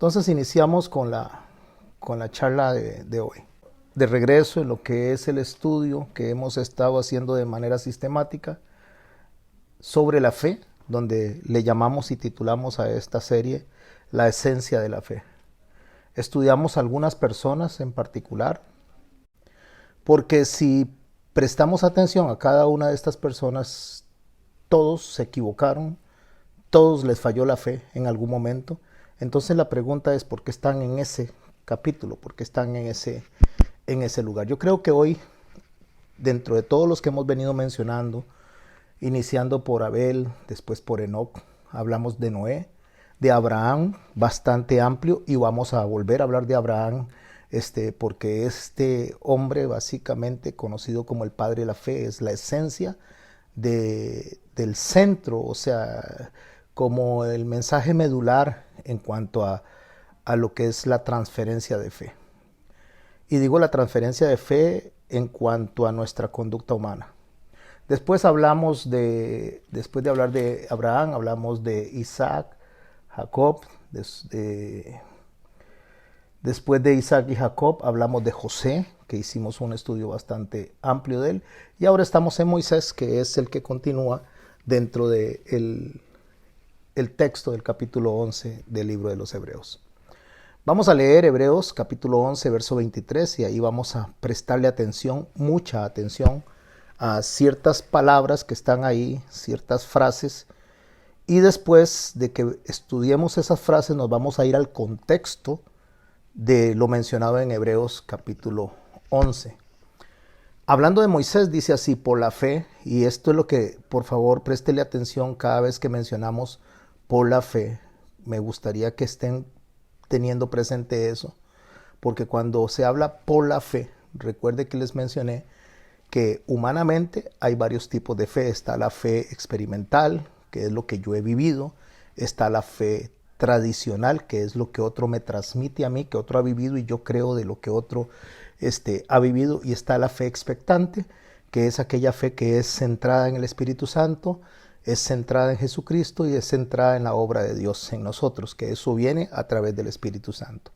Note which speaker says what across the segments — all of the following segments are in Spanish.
Speaker 1: Entonces iniciamos con la charla de hoy. De regreso en lo que es el estudio que hemos estado haciendo de manera sistemática sobre la fe, donde le llamamos y titulamos a esta serie La esencia de la fe. Estudiamos algunas personas en particular, porque si prestamos atención a cada una de estas personas, todos se equivocaron, todos les falló la fe en algún momento. Entonces la pregunta es ¿por qué están en ese capítulo? ¿Por qué están en ese lugar? Yo creo que hoy, dentro de todos los que hemos venido mencionando, iniciando por Abel, después por Enoc, hablamos de Noé, de Abraham, bastante amplio, y vamos a volver a hablar de Abraham, porque este hombre, básicamente conocido como el padre de la fe, es la esencia del centro, o sea, como el mensaje medular en cuanto a lo que es la transferencia de fe. Y digo la transferencia de fe en cuanto a nuestra conducta humana. Después después de hablar de Abraham, hablamos de Isaac, Jacob. Después de Isaac y Jacob hablamos de José, que hicimos un estudio bastante amplio de él. Y ahora estamos en Moisés, que es el que continúa dentro del texto del capítulo 11 del libro de los Hebreos. Vamos a leer Hebreos capítulo 11, verso 23, y ahí vamos a prestarle atención, mucha atención, a ciertas palabras que están ahí, ciertas frases, y después de que estudiemos esas frases nos vamos a ir al contexto de lo mencionado en Hebreos capítulo 11. Hablando de Moisés, dice así: por la fe, y esto es lo que, por favor, préstele atención cada vez que mencionamos por la fe. Me gustaría que estén teniendo presente eso, porque cuando se habla por la fe, recuerde que les mencioné que humanamente hay varios tipos de fe. Está la fe experimental, que es lo que yo he vivido. Está la fe tradicional, que es lo que otro me transmite a mí, que otro ha vivido y yo creo de lo que otro ha vivido. Y está la fe expectante, que es aquella fe que es centrada en el Espíritu Santo, es centrada en Jesucristo y es centrada en la obra de Dios en nosotros, que eso viene a través del Espíritu Santo.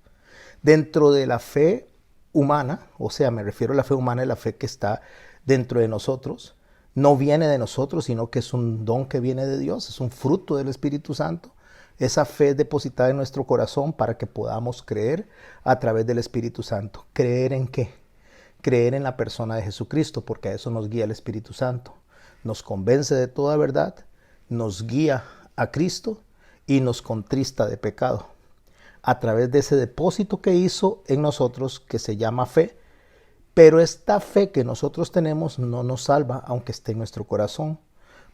Speaker 1: Dentro de la fe humana, o sea, me refiero a la fe humana, es la fe que está dentro de nosotros, no viene de nosotros, sino que es un don que viene de Dios, es un fruto del Espíritu Santo. Esa fe es depositada en nuestro corazón para que podamos creer a través del Espíritu Santo. ¿Creer en qué? Creer en la persona de Jesucristo, porque a eso nos guía el Espíritu Santo. Nos convence de toda verdad, nos guía a Cristo y nos contrista de pecado. A través de ese depósito que hizo en nosotros, que se llama fe. Pero esta fe que nosotros tenemos no nos salva, aunque esté en nuestro corazón.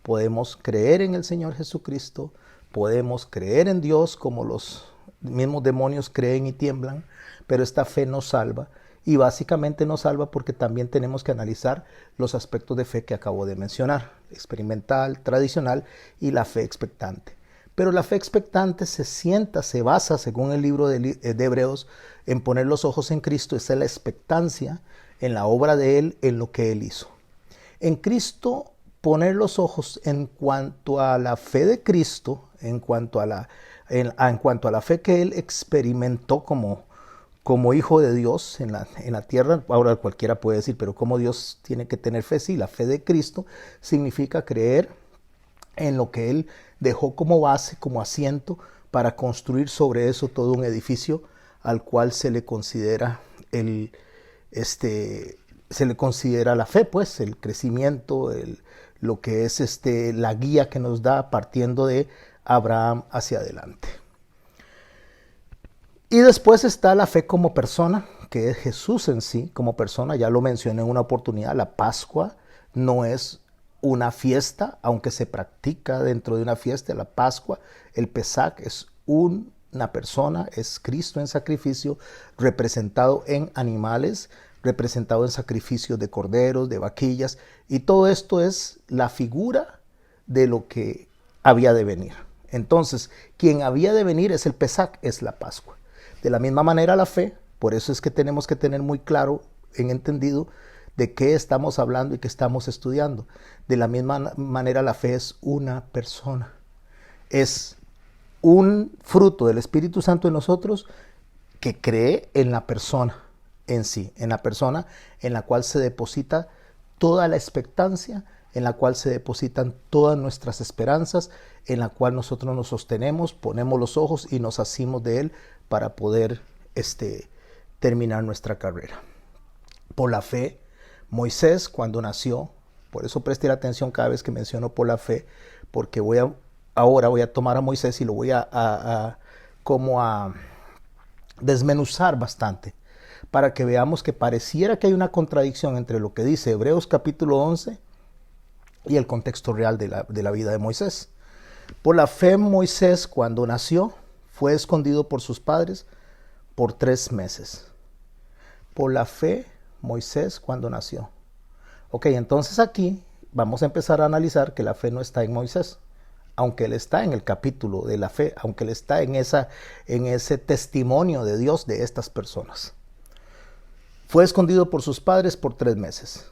Speaker 1: Podemos creer en el Señor Jesucristo, podemos creer en Dios como los mismos demonios creen y tiemblan, pero esta fe nos salva. Y básicamente nos salva porque también tenemos que analizar los aspectos de fe que acabo de mencionar: experimental, tradicional y la fe expectante. Pero la fe expectante se basa, según el libro de Hebreos, en poner los ojos en Cristo. Esa es la expectancia en la obra de Él, en lo que Él hizo. En Cristo, poner los ojos en cuanto a la fe de Cristo, en cuanto a la fe que Él experimentó como hijo de Dios en la tierra. Ahora cualquiera puede decir, pero ¿cómo Dios tiene que tener fe? Sí, la fe de Cristo significa creer en lo que Él dejó como base, como asiento, para construir sobre eso todo un edificio al cual se le considera la fe, pues, el crecimiento, lo que es la guía que nos da partiendo de Abraham hacia adelante. Y después está la fe como persona, que es Jesús en sí como persona. Ya lo mencioné en una oportunidad: la Pascua no es una fiesta, aunque se practica dentro de una fiesta. La Pascua, el Pesach, es una persona, es Cristo en sacrificio, representado en animales, representado en sacrificios de corderos, de vaquillas, y todo esto es la figura de lo que había de venir. Entonces, quien había de venir es el Pesach, es la Pascua. De la misma manera la fe, por eso es que tenemos que tener muy claro, entendido, de qué estamos hablando y qué estamos estudiando. De la misma manera la fe es una persona. Es un fruto del Espíritu Santo en nosotros que cree en la persona en sí, en la persona en la cual se deposita toda la expectancia, en la cual se depositan todas nuestras esperanzas, en la cual nosotros nos sostenemos, ponemos los ojos y nos asimos de Él para poder terminar nuestra carrera. Por la fe, Moisés cuando nació, por eso preste la atención cada vez que menciono por la fe, porque ahora voy a tomar a Moisés y lo voy a desmenuzar bastante, para que veamos que pareciera que hay una contradicción entre lo que dice Hebreos capítulo 11 y el contexto real de la vida de Moisés. Por la fe, Moisés, cuando nació, fue escondido por sus padres por 3 meses. Por la fe, Moisés, cuando nació. Ok, entonces aquí vamos a empezar a analizar que la fe no está en Moisés, aunque él está en el capítulo de la fe, aunque él está en ese testimonio de Dios de estas personas. Fue escondido por sus padres por 3 meses,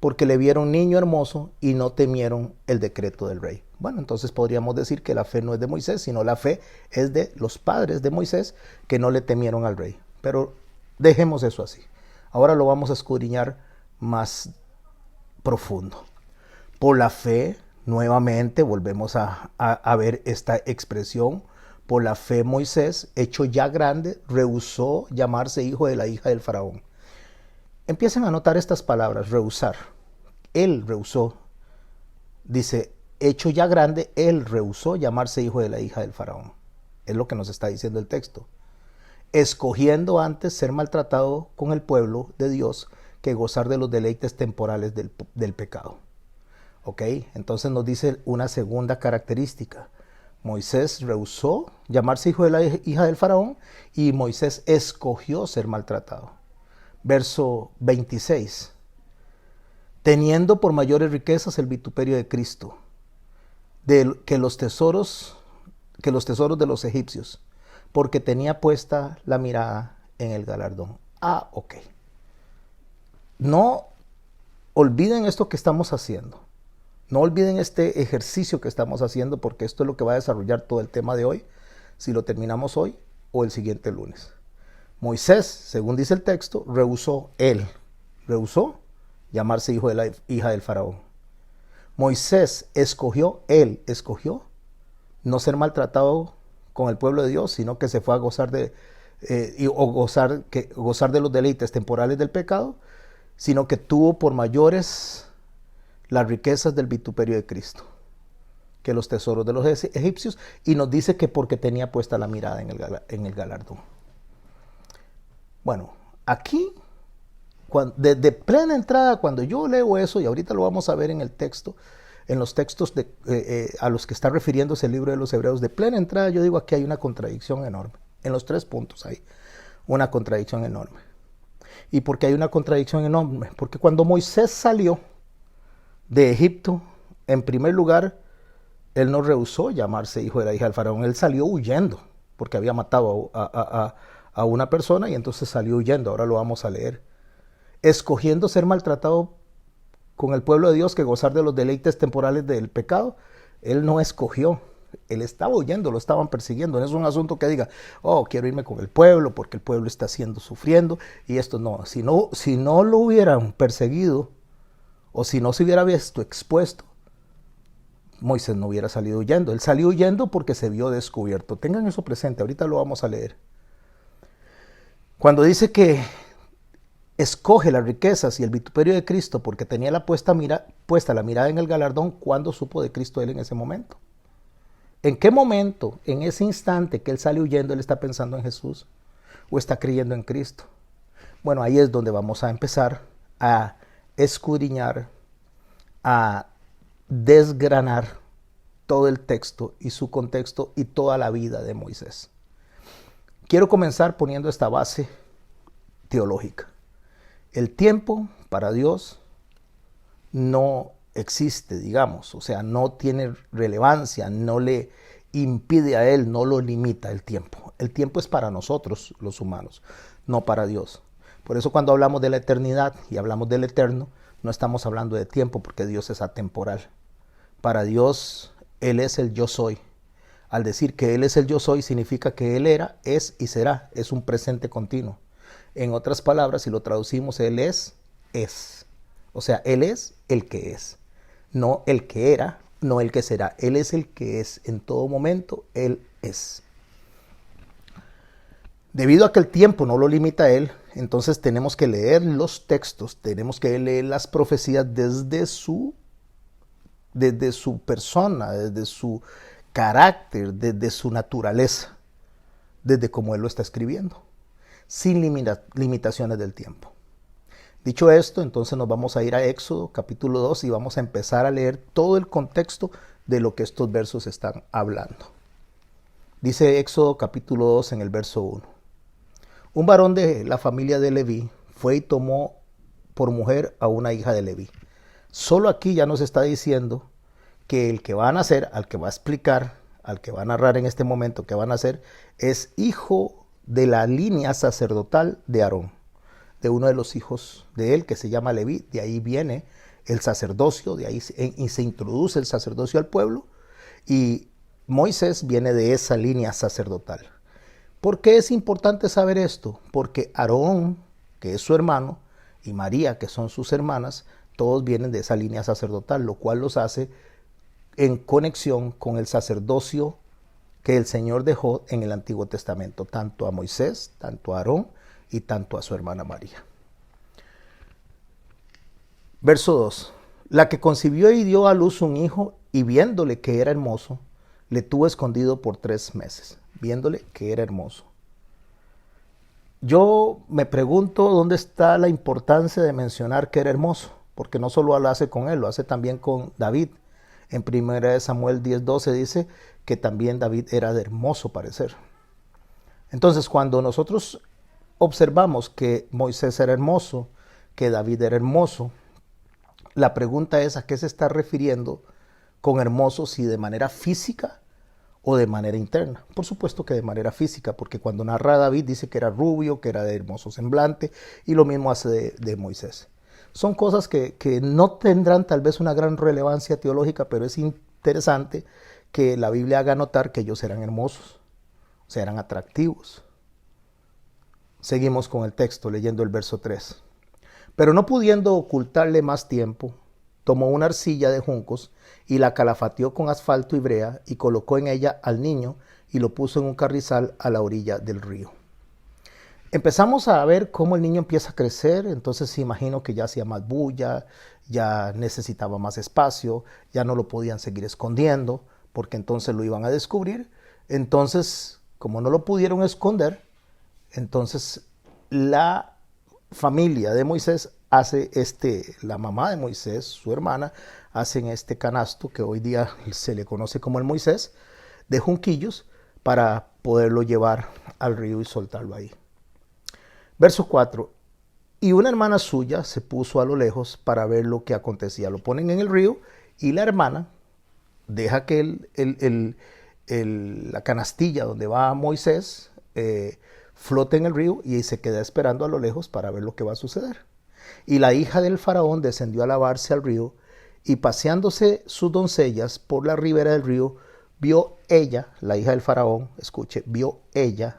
Speaker 1: porque le vieron niño hermoso y no temieron el decreto del rey. Bueno, entonces podríamos decir que la fe no es de Moisés, sino la fe es de los padres de Moisés que no le temieron al rey. Pero dejemos eso así. Ahora lo vamos a escudriñar más profundo. Por la fe, nuevamente volvemos a ver esta expresión. Por la fe, Moisés, hecho ya grande, rehusó llamarse hijo de la hija del faraón. Empiecen a notar estas palabras, rehusar. Él rehusó. Dice, hecho ya grande, él rehusó llamarse hijo de la hija del faraón. Es lo que nos está diciendo el texto. Escogiendo antes ser maltratado con el pueblo de Dios que gozar de los deleites temporales del pecado. ¿Ok? Entonces nos dice una segunda característica. Moisés rehusó llamarse hijo de la hija del faraón y Moisés escogió ser maltratado. Verso 26. Teniendo por mayores riquezas el vituperio de Cristo, que los tesoros de los egipcios, porque tenía puesta la mirada en el galardón. Ok. No olviden esto que estamos haciendo. No olviden este ejercicio que estamos haciendo, porque esto es lo que va a desarrollar todo el tema de hoy, si lo terminamos hoy o el siguiente lunes. Moisés, según dice el texto, rehusó llamarse hijo de la hija del faraón. Moisés escogió no ser maltratado con el pueblo de Dios, sino que se fue a gozar de los deleites temporales del pecado, sino que tuvo por mayores las riquezas del vituperio de Cristo que los tesoros de los egipcios, y nos dice que porque tenía puesta la mirada en el galardón. Bueno, aquí, de plena entrada, cuando yo leo eso, y ahorita lo vamos a ver en el texto, en los textos a los que está refiriéndose el libro de los Hebreos, de plena entrada yo digo aquí hay una contradicción enorme. En los 3 puntos hay una contradicción enorme. ¿Y por qué hay una contradicción enorme? Porque cuando Moisés salió de Egipto, en primer lugar, él no rehusó llamarse hijo de la hija del faraón, él salió huyendo, porque había matado a una persona y entonces salió huyendo. Ahora lo vamos a leer. Escogiendo ser maltratado con el pueblo de Dios que gozar de los deleites temporales del pecado, él no escogió, él estaba huyendo, lo estaban persiguiendo. No es un asunto que diga, quiero irme con el pueblo porque el pueblo está sufriendo y esto no. Si no lo hubieran perseguido o si no se hubiera visto expuesto, Moisés no hubiera salido huyendo. Él salió huyendo porque se vio descubierto. Tengan eso presente, ahorita lo vamos a leer. Cuando dice que escoge las riquezas y el vituperio de Cristo porque tenía puesta la mirada en el galardón, ¿cuándo supo de Cristo él en ese momento? ¿En qué momento, en ese instante que él sale huyendo, él está pensando en Jesús o está creyendo en Cristo? Bueno, ahí es donde vamos a empezar a escudriñar, a desgranar todo el texto y su contexto y toda la vida de Moisés. Quiero comenzar poniendo esta base teológica. El tiempo para Dios no existe, digamos, o sea, no tiene relevancia, no le impide a Él, no lo limita el tiempo. El tiempo es para nosotros, los humanos, no para Dios. Por eso cuando hablamos de la eternidad y hablamos del eterno, no estamos hablando de tiempo porque Dios es atemporal. Para Dios, Él es el yo soy. Al decir que Él es el yo soy, significa que Él era, es y será. Es un presente continuo. En otras palabras, si lo traducimos, Él es. O sea, Él es el que es. No el que era, no el que será. Él es el que es. En todo momento, Él es. Debido a que el tiempo no lo limita a Él, entonces tenemos que leer los textos, tenemos que leer las profecías desde su persona, desde su carácter, desde su naturaleza, desde cómo Él lo está escribiendo, sin limitaciones del tiempo. Dicho esto, entonces nos vamos a ir a Éxodo capítulo 2 y vamos a empezar a leer todo el contexto de lo que estos versos están hablando. Dice Éxodo capítulo 2 en el verso 1. Un varón de la familia de Leví fue y tomó por mujer a una hija de Leví. Solo aquí ya nos está diciendo que el que va a nacer, al que va a explicar, al que va a narrar en este momento que va a nacer, es hijo de la línea sacerdotal de Aarón, de uno de los hijos de él que se llama Leví. De ahí viene el sacerdocio, de ahí se introduce el sacerdocio al pueblo, y Moisés viene de esa línea sacerdotal. ¿Por qué es importante saber esto? Porque Aarón, que es su hermano, y María, que son sus hermanas, todos vienen de esa línea sacerdotal, lo cual los hace en conexión con el sacerdocio que el Señor dejó en el Antiguo Testamento, tanto a Moisés, tanto a Aarón y tanto a su hermana María. Verso 2. La que concibió y dio a luz un hijo, y viéndole que era hermoso, le tuvo escondido por 3 meses. Viéndole que era hermoso. Yo me pregunto dónde está la importancia de mencionar que era hermoso, porque no solo lo hace con él, lo hace también con David. En 1 Samuel 10:12 dice que también David era de hermoso parecer. Entonces, cuando nosotros observamos que Moisés era hermoso, que David era hermoso, la pregunta es: ¿a qué se está refiriendo con hermoso, si de manera física o de manera interna? Por supuesto que de manera física, porque cuando narra a David dice que era rubio, que era de hermoso semblante, y lo mismo hace de Moisés. Son cosas que no tendrán tal vez una gran relevancia teológica, pero es interesante que la Biblia haga notar que ellos eran hermosos, o sea, eran atractivos. Seguimos con el texto, leyendo el verso 3. Pero no pudiendo ocultarle más tiempo, tomó una arcilla de juncos y la calafateó con asfalto y brea y colocó en ella al niño y lo puso en un carrizal a la orilla del río. Empezamos a ver cómo el niño empieza a crecer, entonces imagino que ya hacía más bulla, ya necesitaba más espacio, ya no lo podían seguir escondiendo, porque entonces lo iban a descubrir. Entonces, como no lo pudieron esconder, entonces la familia de Moisés hace la mamá de Moisés, su hermana, hacen este canasto que hoy día se le conoce como el Moisés, de junquillos, para poderlo llevar al río y soltarlo ahí. Verso 4. Y una hermana suya se puso a lo lejos para ver lo que acontecía. Lo ponen en el río y la hermana deja que la canastilla donde va Moisés flote en el río y se queda esperando a lo lejos para ver lo que va a suceder. Y la hija del faraón descendió a lavarse al río, y paseándose sus doncellas por la ribera del río, vio ella, la hija del faraón, escuche, vio ella.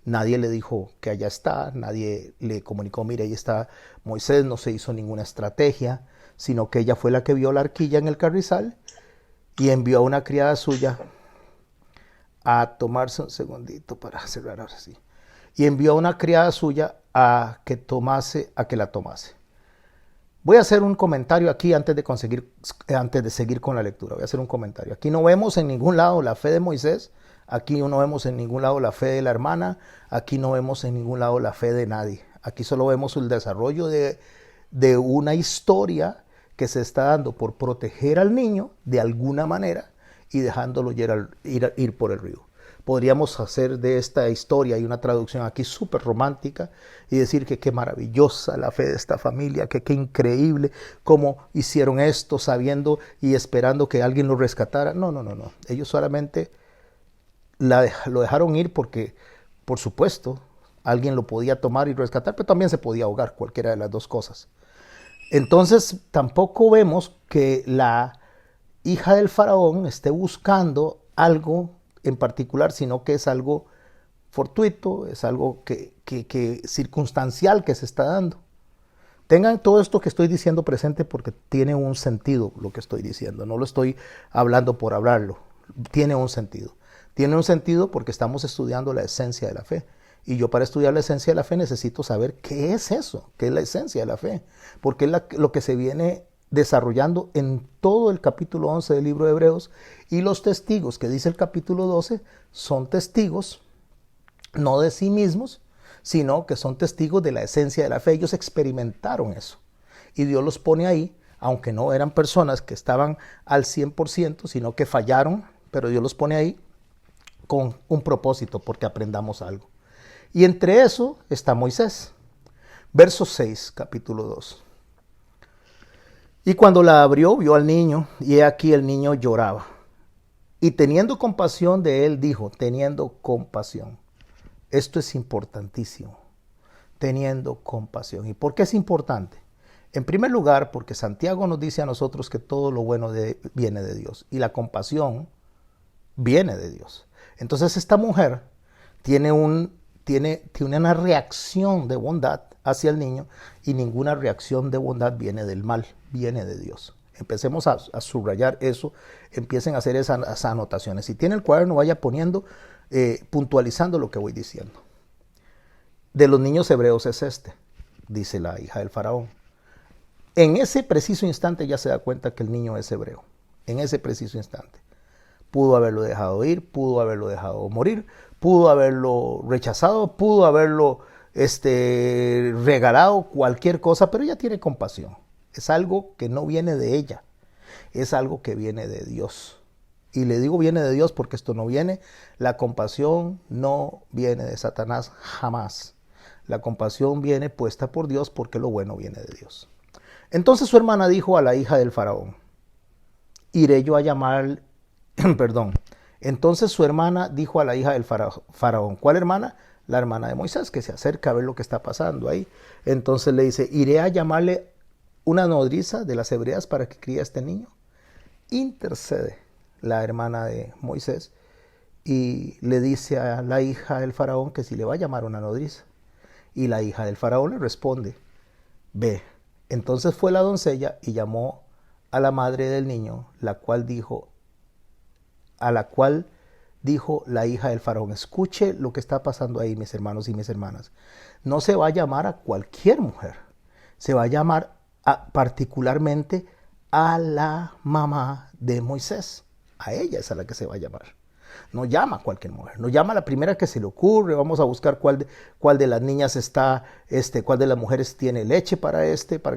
Speaker 1: Nadie le dijo que allá está, nadie le comunicó: mire, ahí está Moisés. No se hizo ninguna estrategia, sino que ella fue la que vio la arquilla en el carrizal y envió a una criada suya a tomarse un segundito para cerrar ahora sí. Y envió a una criada suya a que la tomase. Voy a hacer un comentario aquí antes de seguir con la lectura. Voy a hacer un comentario. Aquí no vemos en ningún lado la fe de Moisés. Aquí no vemos en ningún lado la fe de la hermana. Aquí no vemos en ningún lado la fe de nadie. Aquí solo vemos el desarrollo de una historia que se está dando por proteger al niño de alguna manera y dejándolo ir por el río. Podríamos hacer de esta historia y una traducción aquí súper romántica y decir que qué maravillosa la fe de esta familia, que qué increíble cómo hicieron esto sabiendo y esperando que alguien lo rescatara. No. Ellos solamente lo dejaron ir porque, por supuesto, alguien lo podía tomar y rescatar, pero también se podía ahogar, cualquiera de las dos cosas. Entonces, tampoco vemos que la hija del faraón esté buscando algo en particular, sino que es algo fortuito, es algo que circunstancial que se está dando. Tengan todo esto que estoy diciendo presente porque tiene un sentido lo que estoy diciendo. No lo estoy hablando por hablarlo. Tiene un sentido. Tiene un sentido porque estamos estudiando la esencia de la fe. Y yo para estudiar la esencia de la fe necesito saber qué es eso, qué es la esencia de la fe. Porque es lo que se viene desarrollando en todo el capítulo 11 del libro de Hebreos. Y los testigos que dice el capítulo 12 son testigos no de sí mismos, sino que son testigos de la esencia de la fe. Ellos experimentaron eso. Y Dios los pone ahí, aunque no eran personas que estaban al 100%, sino que fallaron, pero Dios los pone ahí con un propósito, porque aprendamos algo. Y entre eso está Moisés. Verso 6, capítulo 2. Y cuando la abrió, vio al niño, y he aquí el niño lloraba. Y teniendo compasión de él, dijo, teniendo compasión. Esto es importantísimo, teniendo compasión. ¿Y por qué es importante? En primer lugar, porque Santiago nos dice a nosotros que todo lo bueno viene de Dios y la compasión viene de Dios. Entonces esta mujer tiene una reacción de bondad hacia el niño y ninguna reacción de bondad viene del mal, viene de Dios. Empecemos a subrayar eso, empiecen a hacer esas anotaciones. Si tiene el cuaderno, vaya poniendo, puntualizando lo que voy diciendo. De los niños hebreos es este, dice la hija del faraón. En ese preciso instante ya se da cuenta que el niño es hebreo. En ese preciso instante. Pudo haberlo dejado ir, pudo haberlo dejado morir, pudo haberlo rechazado, pudo haberlo regalado, cualquier cosa, pero ella tiene compasión. Es algo que no viene de ella, es algo que viene de Dios. Y le digo viene de Dios porque esto no viene, la compasión no viene de Satanás jamás. La compasión viene puesta por Dios porque lo bueno viene de Dios. Entonces su hermana dijo a la hija del faraón, iré yo a llamar, perdón. Entonces su hermana dijo a la hija del faraón, ¿cuál hermana? La hermana de Moisés, que se acerca a ver lo que está pasando ahí. Entonces le dice, iré a llamarle una nodriza de las hebreas para que críe a este niño. Intercede la hermana de Moisés y le dice a la hija del faraón que si le va a llamar una nodriza. Y la hija del faraón le responde, ve. Entonces fue la doncella y llamó a la madre del niño, a la cual dijo la hija del faraón, escuche lo que está pasando ahí, mis hermanos y mis hermanas. No se va a llamar a cualquier mujer, se va a llamar particularmente a la mamá de Moisés. A ella es a la que se va a llamar. No llama a cualquier mujer, no llama a la primera que se le ocurre, vamos a buscar cuál de las niñas está, cuál de las mujeres tiene leche para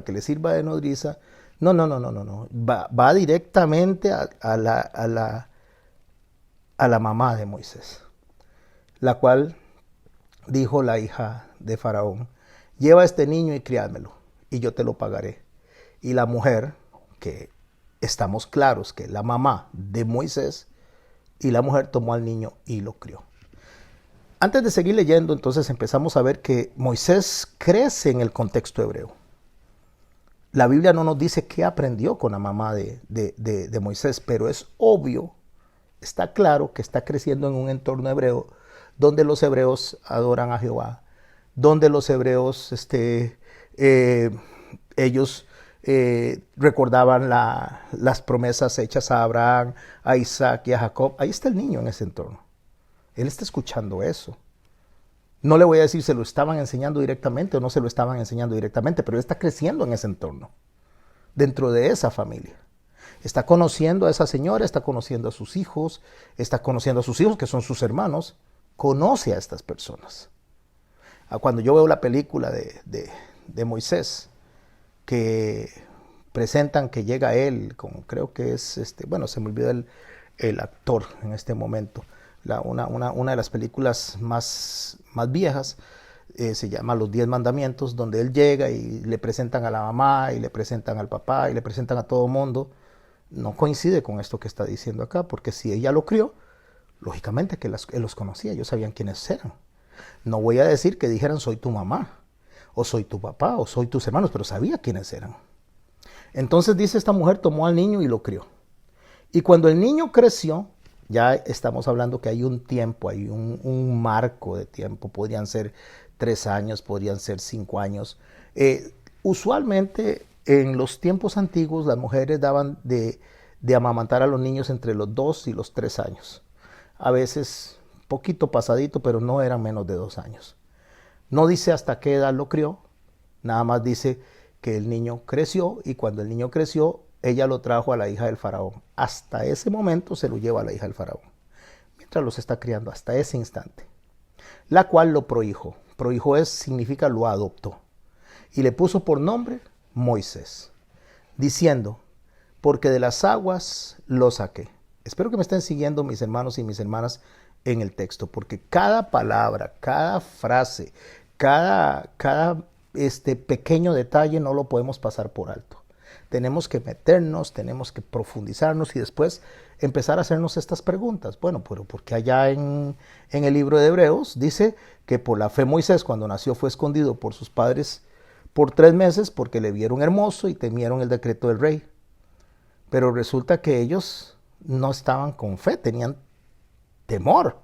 Speaker 1: que le sirva de nodriza. No. Va directamente a la mamá de Moisés, la cual dijo la hija de Faraón, lleva a este niño y criádmelo, y yo te lo pagaré. Y la mujer, que estamos claros que la mamá de Moisés, y la mujer tomó al niño y lo crió. Antes de seguir leyendo, entonces empezamos a ver que Moisés crece en el contexto hebreo. La Biblia no nos dice qué aprendió con la mamá de Moisés, pero es obvio, está claro que está creciendo en un entorno hebreo donde los hebreos adoran a Jehová, donde los hebreos, ellos recordaban las promesas hechas a Abraham, a Isaac y a Jacob. Ahí está el niño en ese entorno. Él está escuchando eso. No le voy a decir se lo estaban enseñando directamente o no se lo estaban enseñando directamente, pero él está creciendo en ese entorno, dentro de esa familia. Está conociendo a esa señora, está conociendo a sus hijos que son sus hermanos. Conoce a estas personas. Cuando yo veo la película de Moisés, que presentan que llega él, creo que es, se me olvidó el actor en este momento, una de las películas más viejas, se llama Los 10 Mandamientos, donde él llega y le presentan a la mamá, y le presentan al papá, y le presentan a todo mundo. No coincide con esto que está diciendo acá, porque si ella lo crió, lógicamente que él los conocía, ellos sabían quiénes eran. No voy a decir que dijeran soy tu mamá, o soy tu papá, o soy tus hermanos, pero sabía quiénes eran. Entonces dice esta mujer, tomó al niño y lo crió. Y cuando el niño creció, Ya estamos hablando que hay un tiempo, hay un marco de tiempo. Podrían ser 3 años, podrían ser 5 años. Usualmente en los tiempos antiguos las mujeres daban de amamantar a los niños entre los 2 y los 3 años. A veces poquito pasadito, pero no eran menos de 2 años. No dice hasta qué edad lo crió, nada más dice que el niño creció y cuando el niño creció, ella lo trajo a la hija del faraón. Hasta ese momento se lo lleva a la hija del faraón, mientras los está criando, hasta ese instante. La cual lo prohijó. Prohijó significa lo adoptó. Y le puso por nombre Moisés, diciendo, porque de las aguas lo saqué. Espero que me estén siguiendo mis hermanos y mis hermanas en el texto, porque cada palabra, cada frase, cada pequeño detalle no lo podemos pasar por alto. Tenemos que meternos, tenemos que profundizarnos y después empezar a hacernos estas preguntas. Bueno, pero porque allá en el libro de Hebreos dice que por la fe Moisés cuando nació fue escondido por sus padres por 3 meses porque le vieron hermoso y temieron el decreto del rey. Pero resulta que ellos no estaban con fe, tenían temor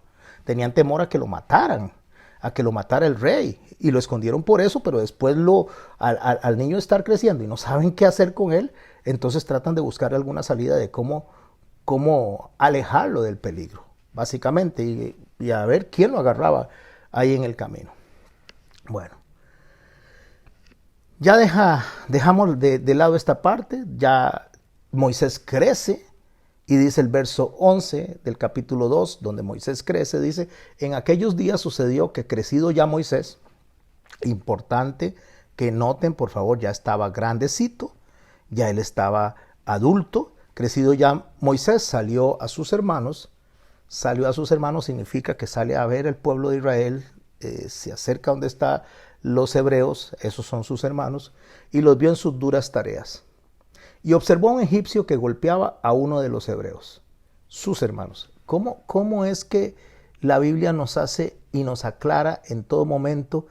Speaker 1: a que lo mataran, a que lo matara el rey, y lo escondieron por eso, pero después al niño estar creciendo y no saben qué hacer con él, entonces tratan de buscar alguna salida de cómo alejarlo del peligro, básicamente, y a ver quién lo agarraba ahí en el camino. Bueno, ya dejamos de lado esta parte, ya Moisés crece, y dice el verso 11 del capítulo 2, donde Moisés crece, dice, en aquellos días sucedió que crecido ya Moisés, importante que noten por favor, ya estaba grandecito, ya él estaba adulto, crecido ya Moisés salió a sus hermanos significa que sale a ver el pueblo de Israel, se acerca donde están los hebreos, esos son sus hermanos, y los vio en sus duras tareas. Y observó a un egipcio que golpeaba a uno de los hebreos, sus hermanos. ¿Cómo es que la Biblia nos hace y nos aclara en todo momento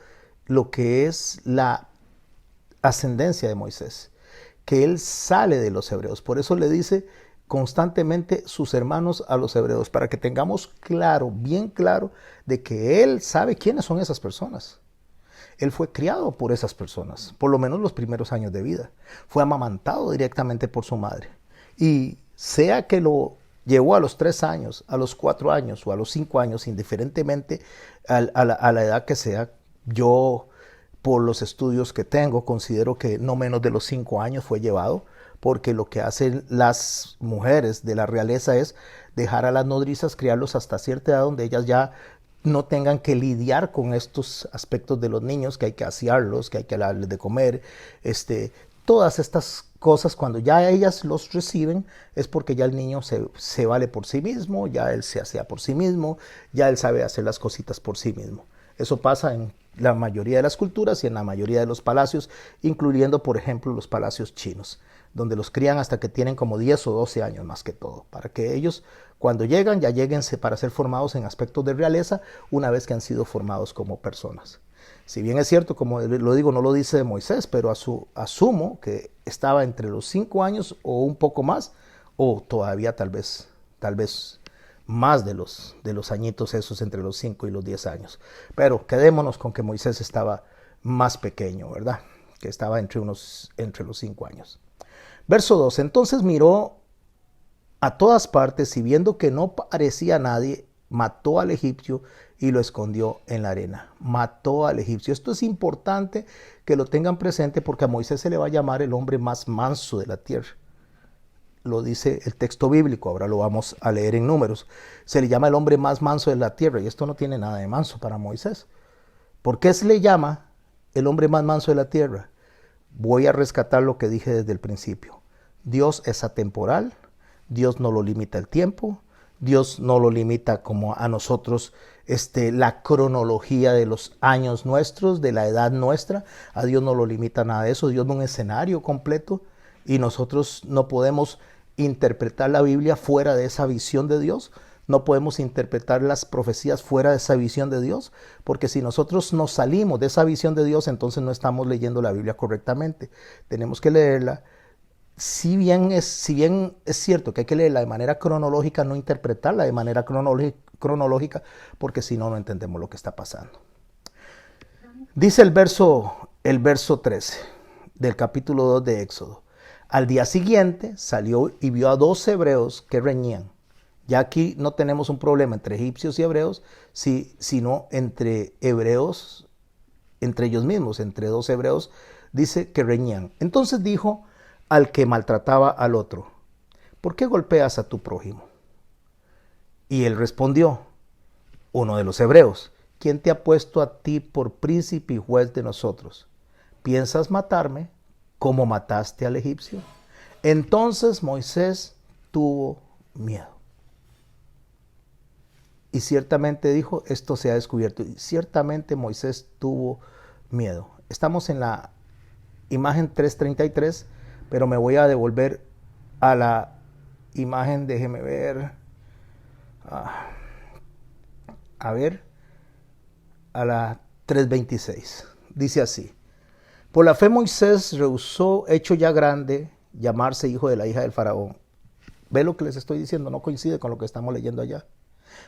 Speaker 1: lo que es la ascendencia de Moisés? Que él sale de los hebreos. Por eso le dice constantemente sus hermanos a los hebreos, para que tengamos claro, bien claro, de que él sabe quiénes son esas personas. Él fue criado por esas personas, por lo menos los primeros años de vida. Fue amamantado directamente por su madre. Y sea que lo llevó a los 3 años, a los 4 años o a los 5 años, indiferentemente a la edad que sea, yo, por los estudios que tengo, considero que no menos de los 5 años fue llevado, porque lo que hacen las mujeres de la realeza es dejar a las nodrizas criarlos hasta cierta edad donde ellas ya no tengan que lidiar con estos aspectos de los niños, que hay que asearlos, que hay que darles de comer, todas estas cosas cuando ya ellas los reciben es porque ya el niño se vale por sí mismo, ya él se asea por sí mismo, ya él sabe hacer las cositas por sí mismo. Eso pasa en la mayoría de las culturas y en la mayoría de los palacios, incluyendo por ejemplo los palacios chinos, donde los crían hasta que tienen como 10 o 12 años más que todo, para que ellos cuando llegan ya lleguen para ser formados en aspectos de realeza una vez que han sido formados como personas. Si bien es cierto, como lo digo, no lo dice Moisés, pero asumo que estaba entre los 5 años o un poco más, o todavía tal vez más de los añitos esos entre los 5 y los 10 años. Pero quedémonos con que Moisés estaba más pequeño, ¿verdad? Que estaba entre los 5 años. Verso 2, entonces miró a todas partes y viendo que no parecía nadie, mató al egipcio y lo escondió en la arena. Mató al egipcio. Esto es importante que lo tengan presente porque a Moisés se le va a llamar el hombre más manso de la tierra. Lo dice el texto bíblico, ahora lo vamos a leer en Números. Se le llama el hombre más manso de la tierra y esto no tiene nada de manso para Moisés. ¿Por qué se le llama el hombre más manso de la tierra? Voy a rescatar lo que dije desde el principio. Dios es atemporal, Dios no lo limita el tiempo, Dios no lo limita como a nosotros la cronología de los años nuestros, de la edad nuestra. A Dios no lo limita nada de eso. Dios da un escenario completo y nosotros no podemos interpretar la Biblia fuera de esa visión de Dios. No podemos interpretar las profecías fuera de esa visión de Dios, porque si nosotros nos salimos de esa visión de Dios, entonces no estamos leyendo la Biblia correctamente. Tenemos que leerla si bien es cierto que hay que leerla de manera cronológica, no interpretarla de manera cronológica, porque si no, no entendemos lo que está pasando. Dice el verso 13 del capítulo 2 de Éxodo. Al día siguiente salió y vio a 2 hebreos que reñían. Ya aquí no tenemos un problema entre egipcios y hebreos, sino entre hebreos, entre ellos mismos, entre 2 hebreos, dice que reñían. Entonces dijo al que maltrataba al otro: ¿por qué golpeas a tu prójimo? Y él respondió, uno de los hebreos: ¿quién te ha puesto a ti por príncipe y juez de nosotros? ¿Piensas matarme como mataste al egipcio? Entonces Moisés tuvo miedo. Y ciertamente dijo, esto se ha descubierto. Y ciertamente Moisés tuvo miedo. Estamos en la imagen 333, pero me voy a devolver a la imagen, déjeme ver, a la 326. Dice así: por la fe Moisés rehusó, hecho ya grande, llamarse hijo de la hija del faraón. ¿Ve lo que les estoy diciendo? No coincide con lo que estamos leyendo allá.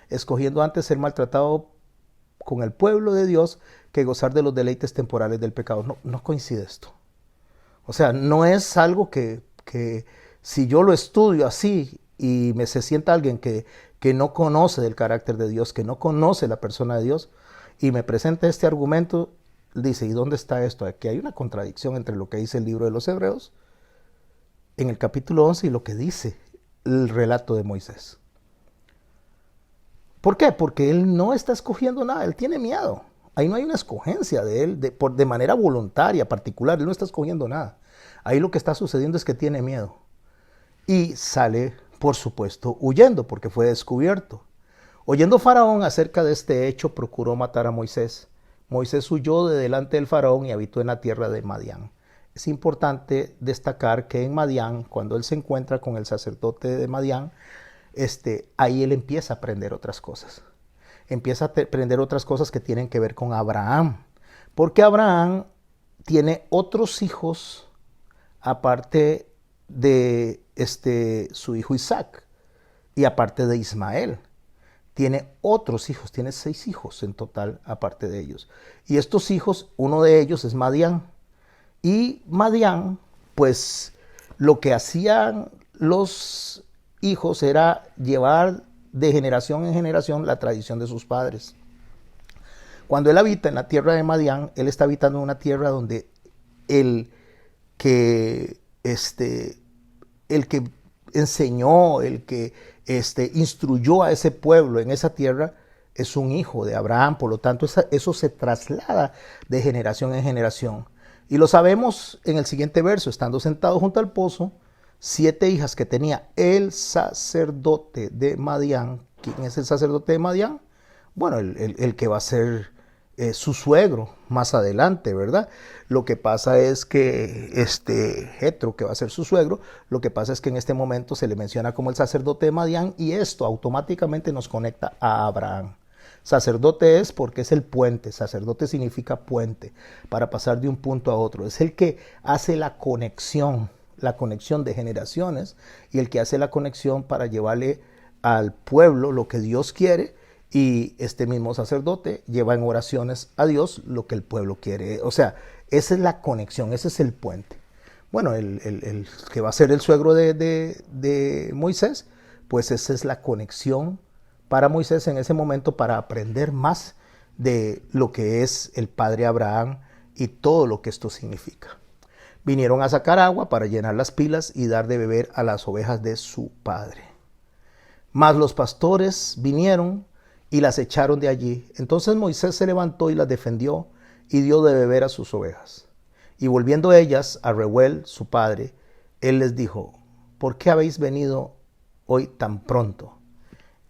Speaker 1: Escogiendo antes ser maltratado con el pueblo de Dios que gozar de los deleites temporales del pecado. No coincide esto. O sea, no es algo que si yo lo estudio así y se sienta alguien que no conoce del carácter de Dios, que no conoce la persona de Dios, y me presenta este argumento, dice, ¿y dónde está esto? Aquí hay una contradicción entre lo que dice el libro de los Hebreos en el capítulo 11 y lo que dice el relato de Moisés. ¿Por qué? Porque él no está escogiendo nada, él tiene miedo. Ahí no hay una escogencia de él de manera voluntaria, particular, él no está escogiendo nada. Ahí lo que está sucediendo es que tiene miedo. Y sale, por supuesto, huyendo porque fue descubierto. Oyendo Faraón acerca de este hecho, procuró matar a Moisés. Moisés huyó de delante del Faraón y habitó en la tierra de Madián. Es importante destacar que en Madián, cuando él se encuentra con el sacerdote de Madián, ahí él empieza a aprender otras cosas. Empieza a aprender otras cosas que tienen que ver con Abraham. Porque Abraham tiene otros hijos aparte de su hijo Isaac y aparte de Ismael. Tiene otros hijos, tiene 6 hijos en total aparte de ellos. Y estos hijos, uno de ellos es Madián. Y Madián, pues lo que hacían los hijos era llevar de generación en generación la tradición de sus padres. Cuando él habita en la tierra de Madián, él está habitando en una tierra donde el que enseñó, el que instruyó a ese pueblo en esa tierra es un hijo de Abraham. Por lo tanto, eso se traslada de generación en generación. Y lo sabemos en el siguiente verso: estando sentado junto al pozo, 7 hijas que tenía el sacerdote de Madián. ¿Quién es el sacerdote de Madián? Bueno, el que va a ser su suegro más adelante, ¿verdad? Lo que pasa es que Jetro, que va a ser su suegro, lo que pasa es que en este momento se le menciona como el sacerdote de Madián, y esto automáticamente nos conecta a Abraham. Sacerdote es porque es el puente. Sacerdote significa puente, para pasar de un punto a otro. Es el que hace la conexión de generaciones, y el que hace la conexión para llevarle al pueblo lo que Dios quiere, y este mismo sacerdote lleva en oraciones a Dios lo que el pueblo quiere. O sea, esa es la conexión, ese es el puente. Bueno, el que va a ser el suegro de Moisés, pues esa es la conexión para Moisés en ese momento, para aprender más de lo que es el padre Abraham y todo lo que esto significa. Vinieron a sacar agua para llenar las pilas y dar de beber a las ovejas de su padre. Mas los pastores vinieron y las echaron de allí. Entonces Moisés se levantó y las defendió y dio de beber a sus ovejas. Y volviendo ellas a Reuel, su padre, él les dijo: ¿por qué habéis venido hoy tan pronto?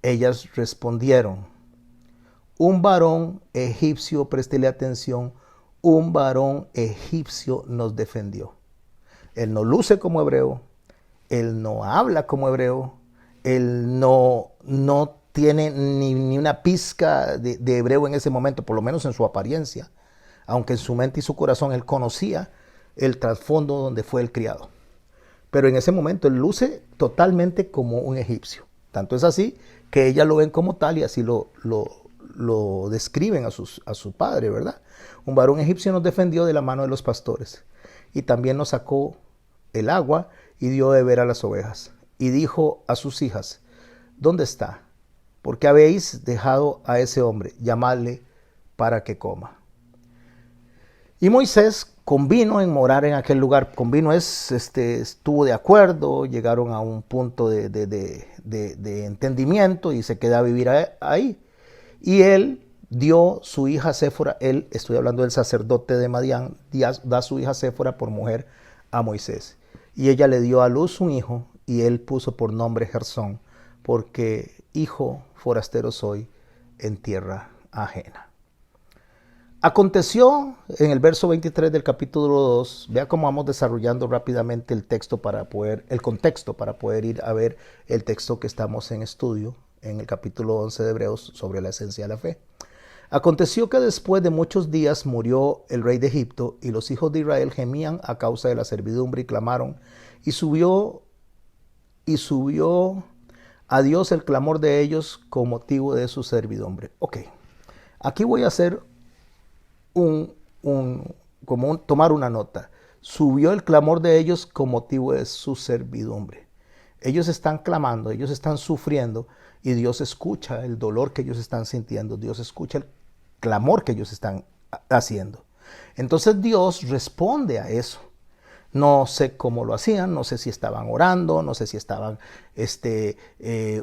Speaker 1: Ellas respondieron: un varón egipcio, préstele atención, un varón egipcio nos defendió. Él no luce como hebreo, él no habla como hebreo, él no tiene ni una pizca de hebreo en ese momento, por lo menos en su apariencia, aunque en su mente y su corazón él conocía el trasfondo donde fue el criado. pero en ese momento él luce totalmente como un egipcio. Tanto es así que ellas lo ven como tal y así lo describen a su padre, ¿verdad? Un varón egipcio nos defendió de la mano de los pastores y también nos sacó el agua y dio de beber a las ovejas. Y dijo a sus hijas, ¿dónde está? ¿Por qué habéis dejado a ese hombre? Llamadle para que coma. Y Moisés convino en morar en aquel lugar. Convino estuvo de acuerdo, llegaron a un punto de entendimiento y se queda a vivir ahí. Y él dio su hija Séfora, estoy hablando del sacerdote de Madián, da su hija Séfora por mujer a Moisés. Y ella le dio a luz un hijo y él puso por nombre Gersón, porque hijo forastero soy en tierra ajena. Aconteció en el verso 23 del capítulo 2, vea cómo vamos desarrollando rápidamente el contexto para poder ir a ver el texto que estamos en estudio en el capítulo 11 de Hebreos sobre la esencia de la fe. Aconteció que después de muchos días murió el rey de Egipto y los hijos de Israel gemían a causa de la servidumbre y clamaron y subió a Dios el clamor de ellos con motivo de su servidumbre. Ok, aquí voy a hacer tomar una nota. Subió el clamor de ellos con motivo de su servidumbre. Ellos están clamando, ellos están sufriendo y Dios escucha el dolor que ellos están sintiendo. Dios escucha el clamor que ellos están haciendo. Entonces Dios responde a eso. No sé cómo lo hacían, no sé si estaban orando, no sé si estaban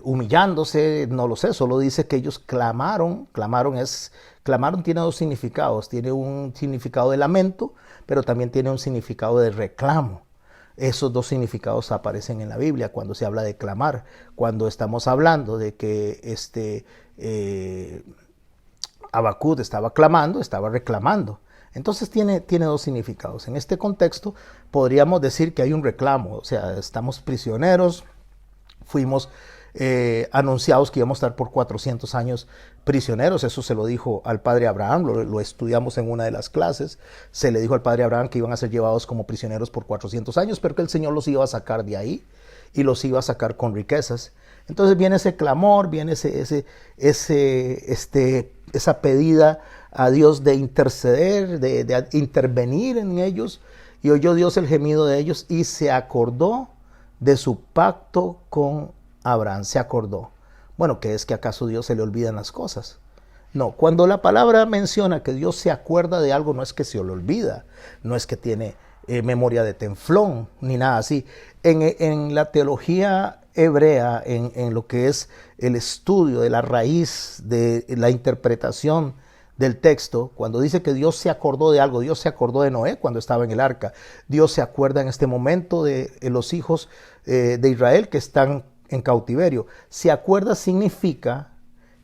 Speaker 1: humillándose, no lo sé, solo dice que ellos clamaron. Clamaron tiene dos significados, tiene un significado de lamento, pero también tiene un significado de reclamo. Esos dos significados aparecen en la Biblia cuando se habla de clamar, cuando estamos hablando de que Habacuc estaba clamando, estaba reclamando. Entonces tiene dos significados. En este contexto podríamos decir que hay un reclamo, o sea, estamos prisioneros, fuimos anunciados que íbamos a estar por 400 años prisioneros. Eso se lo dijo al padre Abraham, lo estudiamos en una de las clases. Se le dijo al padre Abraham que iban a ser llevados como prisioneros por 400 años, pero que el Señor los iba a sacar de ahí y los iba a sacar con riquezas. Entonces viene ese clamor, viene esa pedida a Dios de interceder, de intervenir en ellos, y oyó Dios el gemido de ellos y se acordó de su pacto con Abraham. Se acordó. Bueno, ¿qué es que acaso Dios se le olvidan las cosas? No, cuando la palabra menciona que Dios se acuerda de algo, no es que se le olvida, no es que tiene memoria de teflón, ni nada así. En la teología hebrea, en lo que es el estudio de la raíz de la interpretación del texto, cuando dice que Dios se acordó de algo, Dios se acordó de Noé cuando estaba en el arca, Dios se acuerda en este momento de los hijos de Israel que están en cautiverio. Se acuerda significa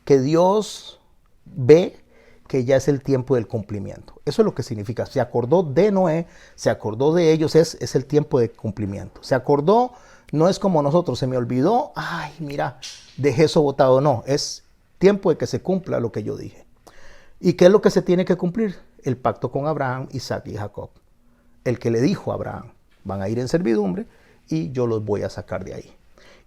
Speaker 1: que Dios ve que ya es el tiempo del cumplimiento. Eso es lo que significa. Se acordó de Noé, se acordó de ellos, es el tiempo de cumplimiento. Se acordó, no es como nosotros, se me olvidó, ay, mira, dejé eso botado. No, es tiempo de que se cumpla lo que yo dije. ¿Y qué es lo que se tiene que cumplir? El pacto con Abraham, Isaac y Jacob. El que le dijo a Abraham, van a ir en servidumbre y yo los voy a sacar de ahí.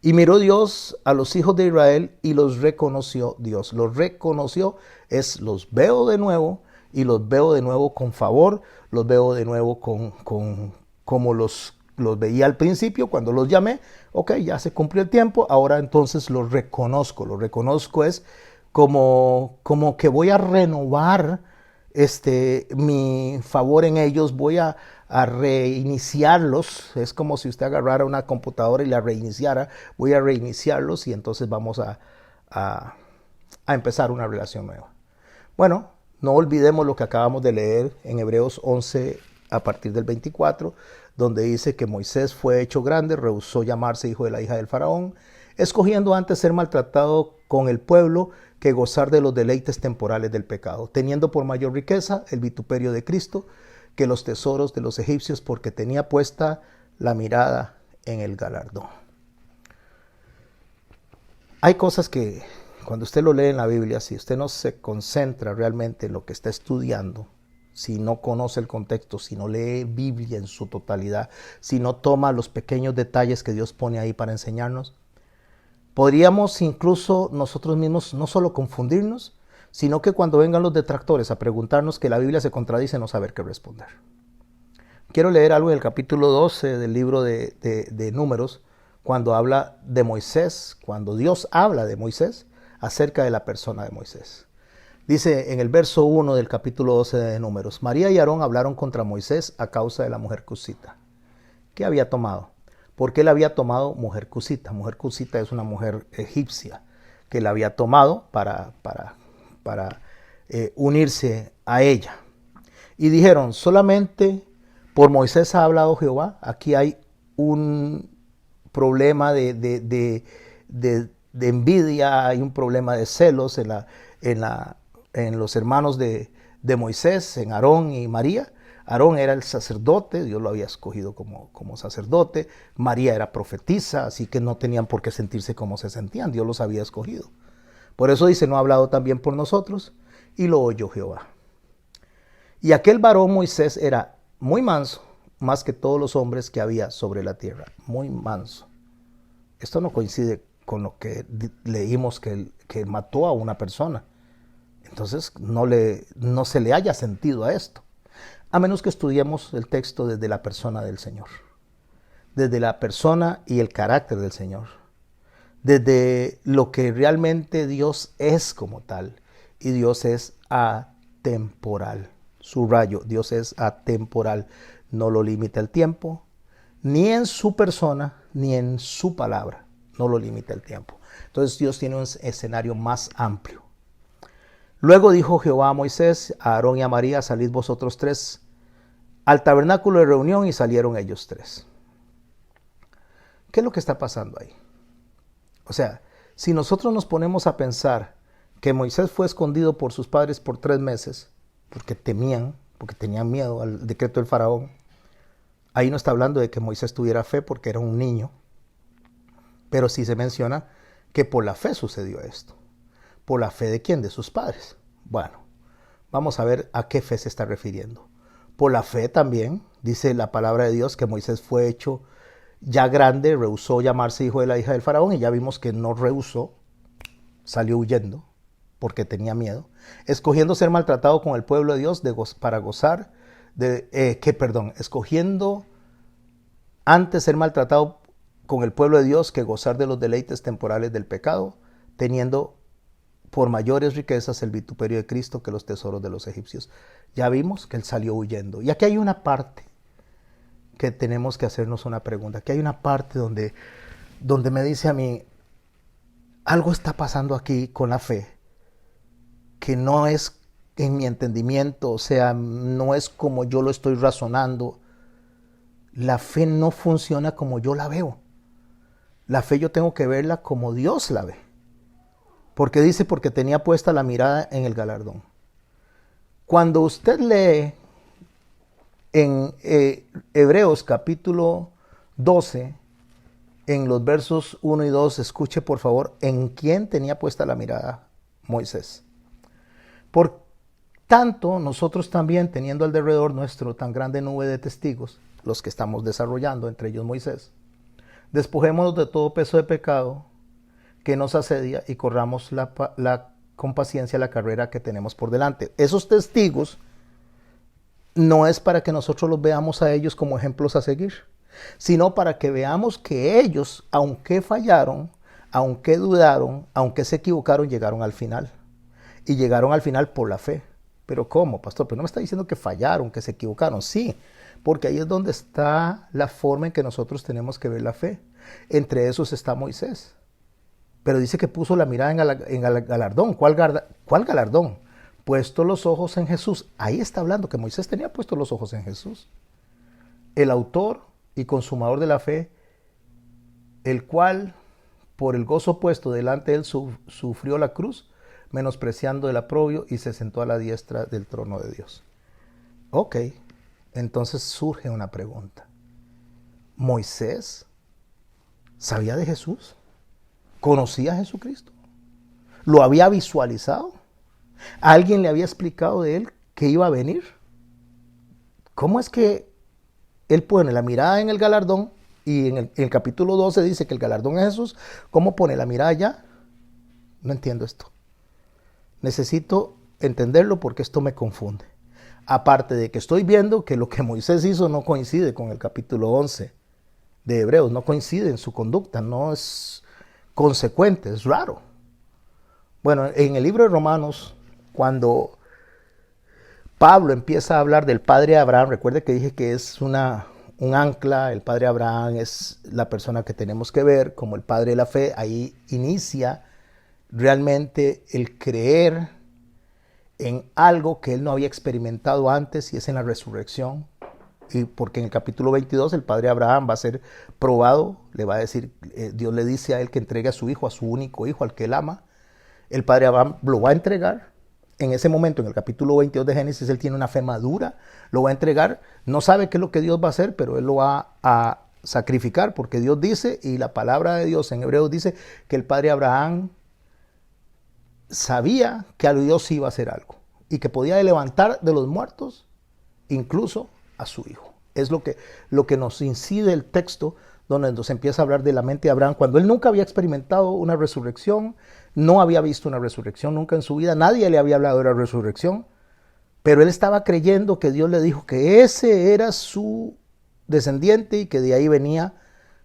Speaker 1: Y miró Dios a los hijos de Israel y los reconoció Dios. Los reconoció es los veo de nuevo y los veo de nuevo con favor, los veo de nuevo como los veía al principio cuando los llamé. Ok, ya se cumplió el tiempo, ahora entonces los reconozco. Los reconozco es como que voy a renovar mi favor en ellos, voy a reiniciarlos. Es como si usted agarrara una computadora y la reiniciara. Voy a reiniciarlos y entonces vamos a empezar una relación nueva. Bueno, no olvidemos lo que acabamos de leer en Hebreos 11 a partir del 24, donde dice que Moisés fue hecho grande, rehusó llamarse hijo de la hija del faraón, escogiendo antes ser maltratado con el pueblo que gozar de los deleites temporales del pecado, teniendo por mayor riqueza el vituperio de Cristo que los tesoros de los egipcios, porque tenía puesta la mirada en el galardón. Hay cosas que cuando usted lo lee en la Biblia, si usted no se concentra realmente en lo que está estudiando, si no conoce el contexto, si no lee Biblia en su totalidad, si no toma los pequeños detalles que Dios pone ahí para enseñarnos, podríamos incluso nosotros mismos no solo confundirnos, sino que cuando vengan los detractores a preguntarnos que la Biblia se contradice, no saber qué responder. Quiero leer algo del capítulo 12 del libro de Números, cuando habla de Moisés, cuando Dios habla de Moisés, acerca de la persona de Moisés. Dice en el verso 1 del capítulo 12 de Números: María y Aarón hablaron contra Moisés a causa de la mujer cusita. ¿Qué había tomado? ¿Por qué la había tomado mujer cusita? Mujer cusita es una mujer egipcia que la había tomado para unirse a ella. Y dijeron: solamente por Moisés ha hablado Jehová. Aquí hay un problema de envidia, hay un problema de celos en los hermanos de Moisés, en Aarón y María. Aarón era el sacerdote, Dios lo había escogido como sacerdote. María era profetisa, así que no tenían por qué sentirse como se sentían, Dios los había escogido. Por eso dice: no ha hablado también por nosotros, y lo oyó Jehová. Y aquel varón Moisés era muy manso, más que todos los hombres que había sobre la tierra. Muy manso. Esto no coincide con lo que leímos que mató a una persona. Entonces no se le haya sentido a esto. A menos que estudiemos el texto desde la persona del Señor. Desde la persona y el carácter del Señor. Desde lo que realmente Dios es como tal. Y Dios es atemporal. Subrayo, Dios es atemporal. No lo limita el tiempo, ni en su persona, ni en su palabra. No lo limita el tiempo. Entonces Dios tiene un escenario más amplio. Luego dijo Jehová a Moisés, a Aarón y a María: salid vosotros tres al tabernáculo de reunión, y salieron ellos tres. ¿Qué es lo que está pasando ahí? O sea, si nosotros nos ponemos a pensar que Moisés fue escondido por sus padres por 3 meses, porque tenían miedo al decreto del faraón, ahí no está hablando de que Moisés tuviera fe porque era un niño, pero sí se menciona que por la fe sucedió esto. ¿Por la fe de quién? De sus padres. Bueno, vamos a ver a qué fe se está refiriendo. Por la fe también, dice la palabra de Dios, que Moisés fue hecho ya grande, rehusó llamarse hijo de la hija del faraón, y ya vimos que no rehusó, salió huyendo porque tenía miedo, escogiendo ser maltratado con el pueblo de Dios para gozar escogiendo antes ser maltratado con el pueblo de Dios que gozar de los deleites temporales del pecado, teniendo por mayores riquezas el vituperio de Cristo que los tesoros de los egipcios. Ya vimos que él salió huyendo. Y aquí hay una parte que tenemos que hacernos una pregunta. Aquí hay una parte donde me dice a mí: algo está pasando aquí con la fe, que no es en mi entendimiento, o sea, no es como yo lo estoy razonando. La fe no funciona como yo la veo. La fe yo tengo que verla como Dios la ve. Porque dice: porque tenía puesta la mirada en el galardón. Cuando usted lee en Hebreos capítulo 12, en los versos 1 y 2, escuche por favor en quién tenía puesta la mirada Moisés. Por tanto, nosotros también, teniendo alrededor nuestro tan grande nube de testigos, los que estamos desarrollando, entre ellos Moisés, despojémonos de todo peso de pecado que nos asedia y corramos con paciencia la carrera que tenemos por delante. Esos testigos no es para que nosotros los veamos a ellos como ejemplos a seguir, sino para que veamos que ellos, aunque fallaron, aunque dudaron, aunque se equivocaron, llegaron al final. Y llegaron al final por la fe. ¿Pero cómo, pastor? Pero no me está diciendo que fallaron, que se equivocaron. Sí, porque ahí es donde está la forma en que nosotros tenemos que ver la fe. Entre esos está Moisés. Pero dice que puso la mirada en el galardón. ¿Cuál galardón? Puesto los ojos en Jesús. Ahí está hablando que Moisés tenía puestos los ojos en Jesús. El autor y consumador de la fe, el cual por el gozo puesto delante de él sufrió la cruz, menospreciando el oprobio, y se sentó a la diestra del trono de Dios. Ok, entonces surge una pregunta. ¿Moisés sabía de Jesús? ¿Conocía a Jesucristo? ¿Lo había visualizado? ¿Alguien le había explicado de él que iba a venir? ¿cómo es que él pone la mirada en el galardón y en el capítulo 12 dice que el galardón es Jesús? ¿Cómo pone la mirada allá? No entiendo esto. Necesito entenderlo porque esto me confunde. Aparte de que estoy viendo que lo que Moisés hizo no coincide con el capítulo 11 de Hebreos, no coincide en su conducta, no es consecuente, es raro. Bueno, en el libro de Romanos, cuando Pablo empieza a hablar del padre Abraham, recuerde que dije que es un ancla, el padre Abraham es la persona que tenemos que ver como el padre de la fe, ahí inicia realmente el creer en algo que él no había experimentado antes y es en la resurrección. Y porque en el capítulo 22 el padre Abraham va a ser probado, le va a decir, Dios le dice a él que entregue a su hijo, a su único hijo, al que él ama. El padre Abraham lo va a entregar. En ese momento, en el capítulo 22 de Génesis, él tiene una fe madura, lo va a entregar, no sabe qué es lo que Dios va a hacer, pero él lo va a sacrificar porque Dios dice, y la palabra de Dios en Hebreos dice que el padre Abraham sabía que a Dios iba a hacer algo y que podía levantar de los muertos incluso a su hijo. Es lo que nos incide el texto donde nos empieza a hablar de la mente de Abraham cuando él nunca había experimentado una resurrección, no había visto una resurrección nunca en su vida, nadie le había hablado de la resurrección, pero él estaba creyendo que Dios le dijo que ese era su descendiente y que de ahí venía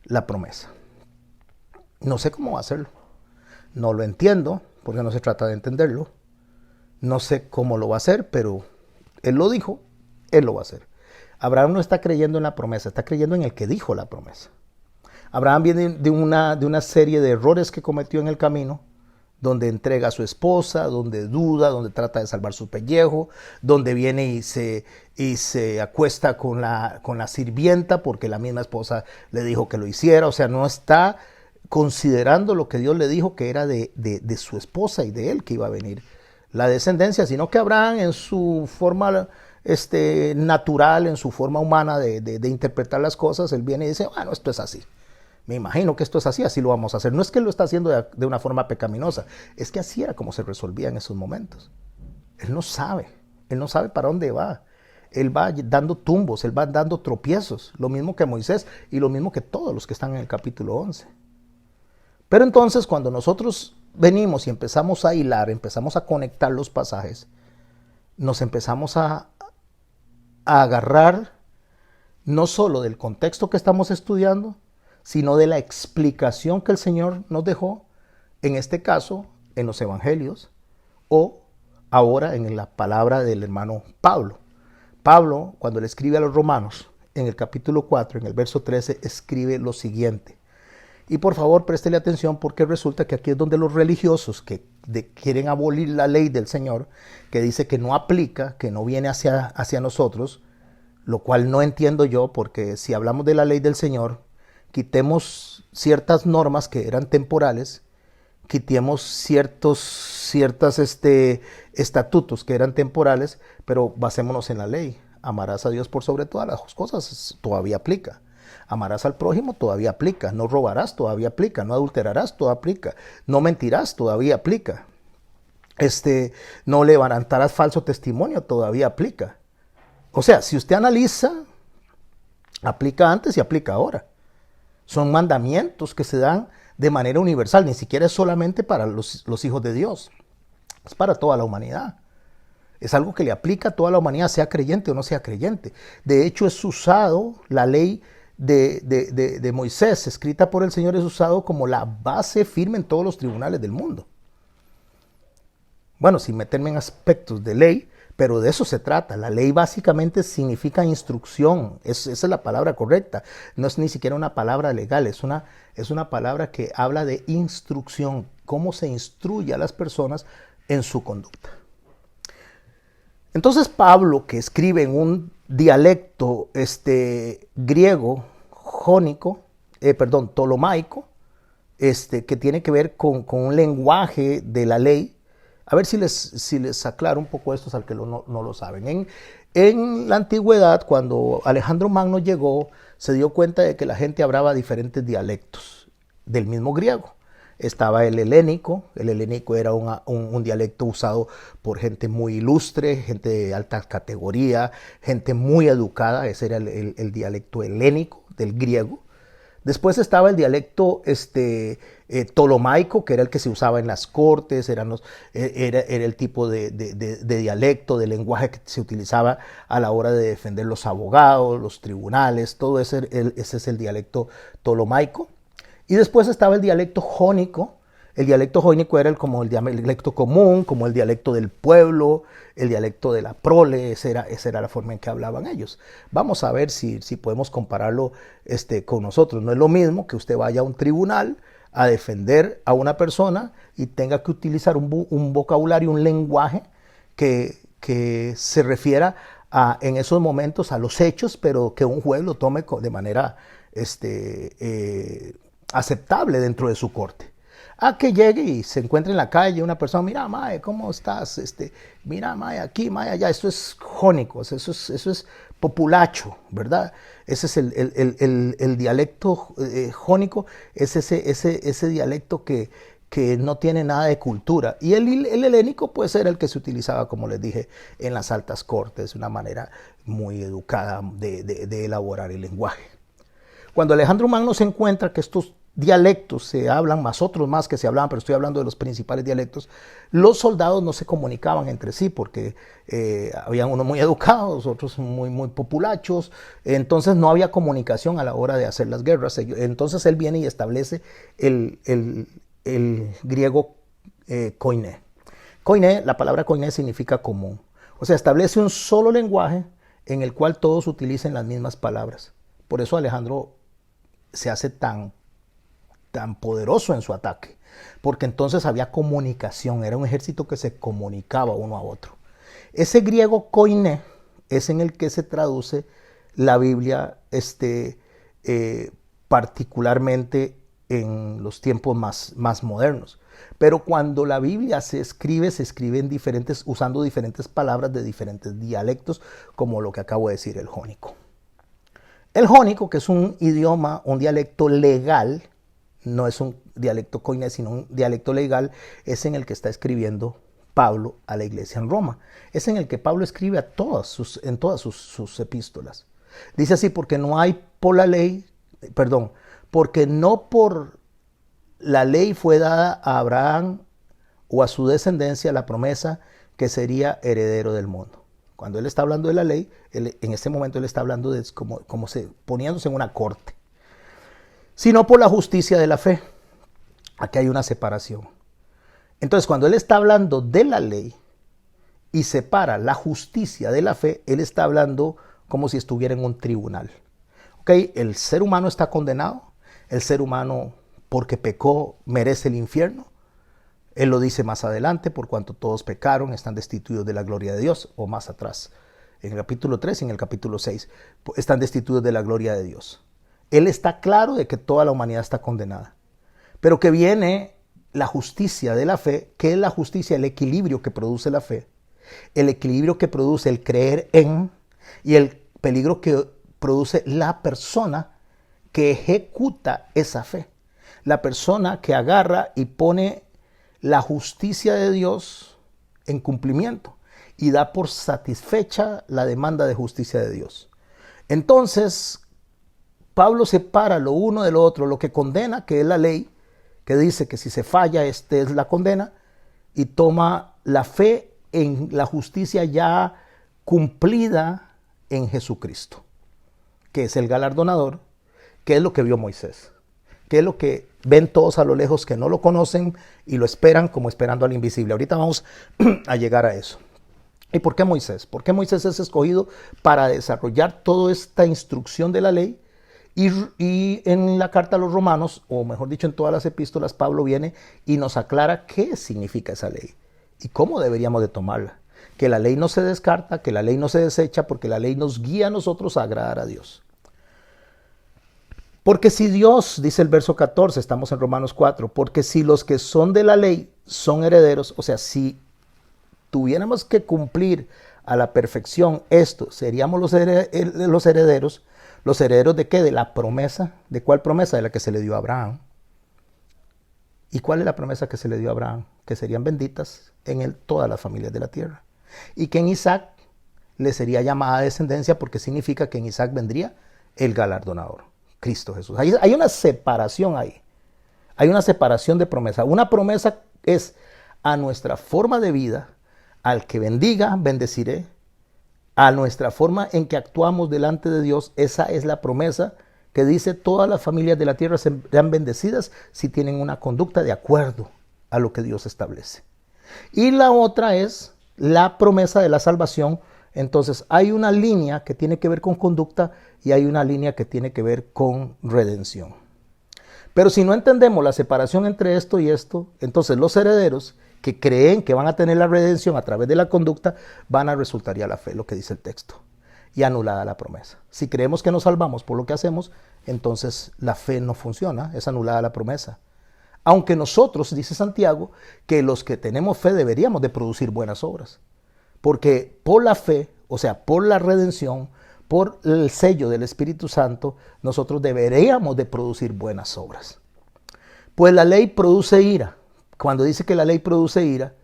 Speaker 1: la promesa. No sé cómo hacerlo, no lo entiendo, porque no se trata de entenderlo. No sé cómo lo va a hacer, pero él lo dijo, él lo va a hacer. Abraham no está creyendo en la promesa, está creyendo en el que dijo la promesa. Abraham viene de una serie de errores que cometió en el camino, donde entrega a su esposa, donde duda, donde trata de salvar su pellejo, donde viene y se acuesta con la sirvienta porque la misma esposa le dijo que lo hiciera. O sea, no está considerando lo que Dios le dijo que era de su esposa y de él que iba a venir la descendencia, sino que Abraham en su forma natural, en su forma humana de interpretar las cosas, él viene y dice, bueno, esto es así. Me imagino que esto es así, así lo vamos a hacer. No es que él lo está haciendo de una forma pecaminosa, es que así era como se resolvía en esos momentos. Él no sabe para dónde va. Él va dando tumbos, él va dando tropiezos, lo mismo que Moisés y lo mismo que todos los que están en el capítulo 11. Pero entonces cuando nosotros venimos y empezamos a hilar, empezamos a conectar los pasajes, nos empezamos a agarrar no solo del contexto que estamos estudiando, sino de la explicación que el Señor nos dejó, en este caso, en los evangelios, o ahora en la palabra del hermano Pablo. Pablo, cuando le escribe a los romanos, en el capítulo 4, en el verso 13, escribe lo siguiente. Y por favor, préstele atención porque resulta que aquí es donde los religiosos que quieren abolir la ley del Señor, que dice que no aplica, que no viene hacia nosotros, lo cual no entiendo yo, porque si hablamos de la ley del Señor, quitemos ciertas normas que eran temporales, quitemos ciertos estatutos que eran temporales, pero basémonos en la ley. Amarás a Dios por sobre todas las cosas, todavía aplica. Amarás al prójimo, todavía aplica. No robarás, todavía aplica. No adulterarás, todavía aplica. No mentirás, todavía aplica. No levantarás falso testimonio, todavía aplica. O sea, si usted analiza, aplica antes y aplica ahora. Son mandamientos que se dan de manera universal, ni siquiera es solamente para los hijos de Dios, es para toda la humanidad. Es algo que le aplica a toda la humanidad, sea creyente o no sea creyente. De hecho, es usado, la ley de Moisés, escrita por el Señor, es usado como la base firme en todos los tribunales del mundo. Bueno, sin meterme en aspectos de ley, pero de eso se trata. La ley básicamente significa instrucción, esa es la palabra correcta. No es ni siquiera una palabra legal, es una palabra que habla de instrucción, cómo se instruye a las personas en su conducta. Entonces Pablo, que escribe en un dialecto griego, jónico, ptolomaico, que tiene que ver con un lenguaje de la ley. A ver si les aclaro un poco esto al que no lo saben. En la antigüedad, cuando Alejandro Magno llegó, se dio cuenta de que la gente hablaba diferentes dialectos del mismo griego. estaba el helénico. El helénico era un dialecto usado por gente muy ilustre, gente de alta categoría, gente muy educada. Ese era el dialecto helénico del griego. Después estaba el dialecto ptolomaico, que era el que se usaba en las cortes, era el tipo de dialecto, de lenguaje que se utilizaba a la hora de defender los abogados, los tribunales, todo ese es el dialecto ptolomaico. Y después estaba el dialecto jónico. El dialecto jónico era como el dialecto común, como el dialecto del pueblo, el dialecto de la prole. Esa era la forma en que hablaban ellos. Vamos a ver si podemos compararlo con nosotros. No es lo mismo que usted vaya a un tribunal a defender a una persona y tenga que utilizar un vocabulario, un lenguaje que se refiera en esos momentos a los hechos, pero que un juez lo tome de manera aceptable dentro de su corte. A que llegue y se encuentre en la calle una persona, mira, mae, ¿cómo estás? Mira, mae, aquí, mae, allá. Eso es jónico, eso es populacho, ¿verdad? Ese es el dialecto jónico, es ese dialecto que no tiene nada de cultura. Y el helénico, pues, era el que se utilizaba, como les dije, en las altas cortes, una manera muy educada de elaborar el lenguaje. Cuando Alejandro Magno se encuentra que estos dialectos se hablan, más otros más que se hablaban, pero estoy hablando de los principales dialectos, los soldados no se comunicaban entre sí porque habían unos muy educados, otros muy populachos, entonces no había comunicación a la hora de hacer las guerras. Entonces él viene y establece el griego koiné. Koiné, la palabra koiné significa común, o sea, establece un solo lenguaje en el cual todos utilicen las mismas palabras. Por eso Alejandro se hace tan poderoso en su ataque, porque entonces había comunicación, era un ejército que se comunicaba uno a otro. Ese griego koiné es en el que se traduce la Biblia, particularmente en los tiempos más modernos. Pero cuando la Biblia se escribe usando diferentes palabras de diferentes dialectos, como lo que acabo de decir, el jónico. El jónico, que es un idioma, un dialecto legal, no es un dialecto koiné, sino un dialecto legal, es en el que está escribiendo Pablo a la iglesia en Roma. Es en el que Pablo escribe en todas sus epístolas. Dice así, porque no por la ley fue dada a Abraham o a su descendencia la promesa que sería heredero del mundo. Cuando él está hablando de la ley, en este momento él está hablando de poniéndose en una corte. Sino por la justicia de la fe. Aquí hay una separación. Entonces, cuando él está hablando de la ley y separa la justicia de la fe, él está hablando como si estuviera en un tribunal. ¿Okay? El ser humano está condenado. El ser humano, porque pecó, merece el infierno. Él lo dice más adelante, por cuanto todos pecaron, están destituidos de la gloria de Dios, o más atrás, en el capítulo 3 y en el capítulo 6, están destituidos de la gloria de Dios. Él está claro de que toda la humanidad está condenada, pero que viene la justicia de la fe. ¿Qué es la justicia? El equilibrio que produce la fe, el equilibrio que produce el creer en, y el peligro que produce la persona que ejecuta esa fe, la persona que agarra y pone la justicia de Dios en cumplimiento y da por satisfecha la demanda de justicia de Dios. Entonces, Pablo separa lo uno de lo otro, lo que condena, que es la ley, que dice que si se falla, es la condena, y toma la fe en la justicia ya cumplida en Jesucristo, que es el galardonador, que es lo que vio Moisés, que es lo que ven todos a lo lejos que no lo conocen y lo esperan como esperando al invisible. Ahorita vamos a llegar a eso. ¿Y por qué Moisés? ¿Por qué Moisés es escogido para desarrollar toda esta instrucción de la ley? Y en la carta a los romanos, o mejor dicho en todas las epístolas, Pablo viene y nos aclara qué significa esa ley y cómo deberíamos de tomarla. Que la ley no se descarta, que la ley no se desecha, porque la ley nos guía a nosotros a agradar a Dios. Porque si Dios, dice el verso 14, estamos en Romanos 4, porque si los que son de la ley son herederos, o sea, si tuviéramos que cumplir a la perfección esto, seríamos los herederos. ¿Los herederos de qué? De la promesa. ¿De cuál promesa? De la que se le dio a Abraham. ¿Y cuál es la promesa que se le dio a Abraham? Que serían benditas en él todas las familias de la tierra. Y que en Isaac le sería llamada descendencia, porque significa que en Isaac vendría el galardonador, Cristo Jesús. Hay una separación ahí. Hay una separación de promesa. Una promesa es a nuestra forma de vida, al que bendiga, bendeciré. A nuestra forma en que actuamos delante de Dios, esa es la promesa que dice todas las familias de la tierra serán bendecidas si tienen una conducta de acuerdo a lo que Dios establece. Y la otra es la promesa de la salvación. Entonces hay una línea que tiene que ver con conducta y hay una línea que tiene que ver con redención. Pero si no entendemos la separación entre esto y esto, entonces los herederos que creen que van a tener la redención a través de la conducta van a resultar a la fe, lo que dice el texto, y anulada la promesa. Si creemos que nos salvamos por lo que hacemos, entonces la fe no funciona, es anulada la promesa. Aunque nosotros, dice Santiago, que los que tenemos fe deberíamos de producir buenas obras. Porque por la fe, o sea, por la redención, por el sello del Espíritu Santo, nosotros deberíamos de producir buenas obras. Pues la ley produce ira. Cuando dice que la ley produce ira,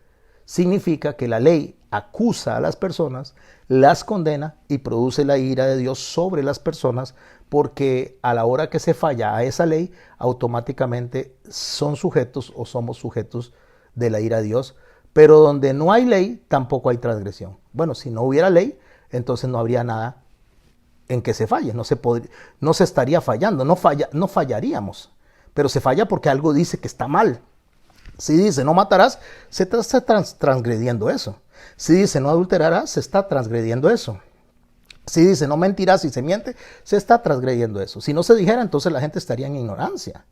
Speaker 1: significa que la ley acusa a las personas, las condena y produce la ira de Dios sobre las personas, porque a la hora que se falla a esa ley, automáticamente son sujetos o somos sujetos de la ira de Dios. Pero donde no hay ley, tampoco hay transgresión. Bueno, si no hubiera ley, entonces no habría nada en que se falle, no se estaría fallando, no fallaríamos. Pero se falla porque algo dice que está mal. Si dice no matarás, se está transgrediendo eso. Si dice no adulterarás, se está transgrediendo eso. Si dice no mentirás y se miente, se está transgrediendo eso. Si no se dijera, entonces la gente estaría en ignorancia.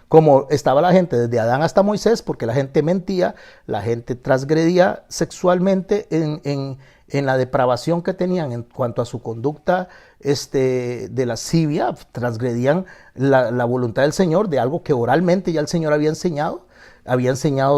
Speaker 1: Como estaba la gente desde Adán hasta Moisés, porque la gente mentía, la gente transgredía sexualmente en la depravación que tenían en cuanto a su conducta de lascivia, transgredían la voluntad del Señor, de algo que oralmente ya el Señor había enseñado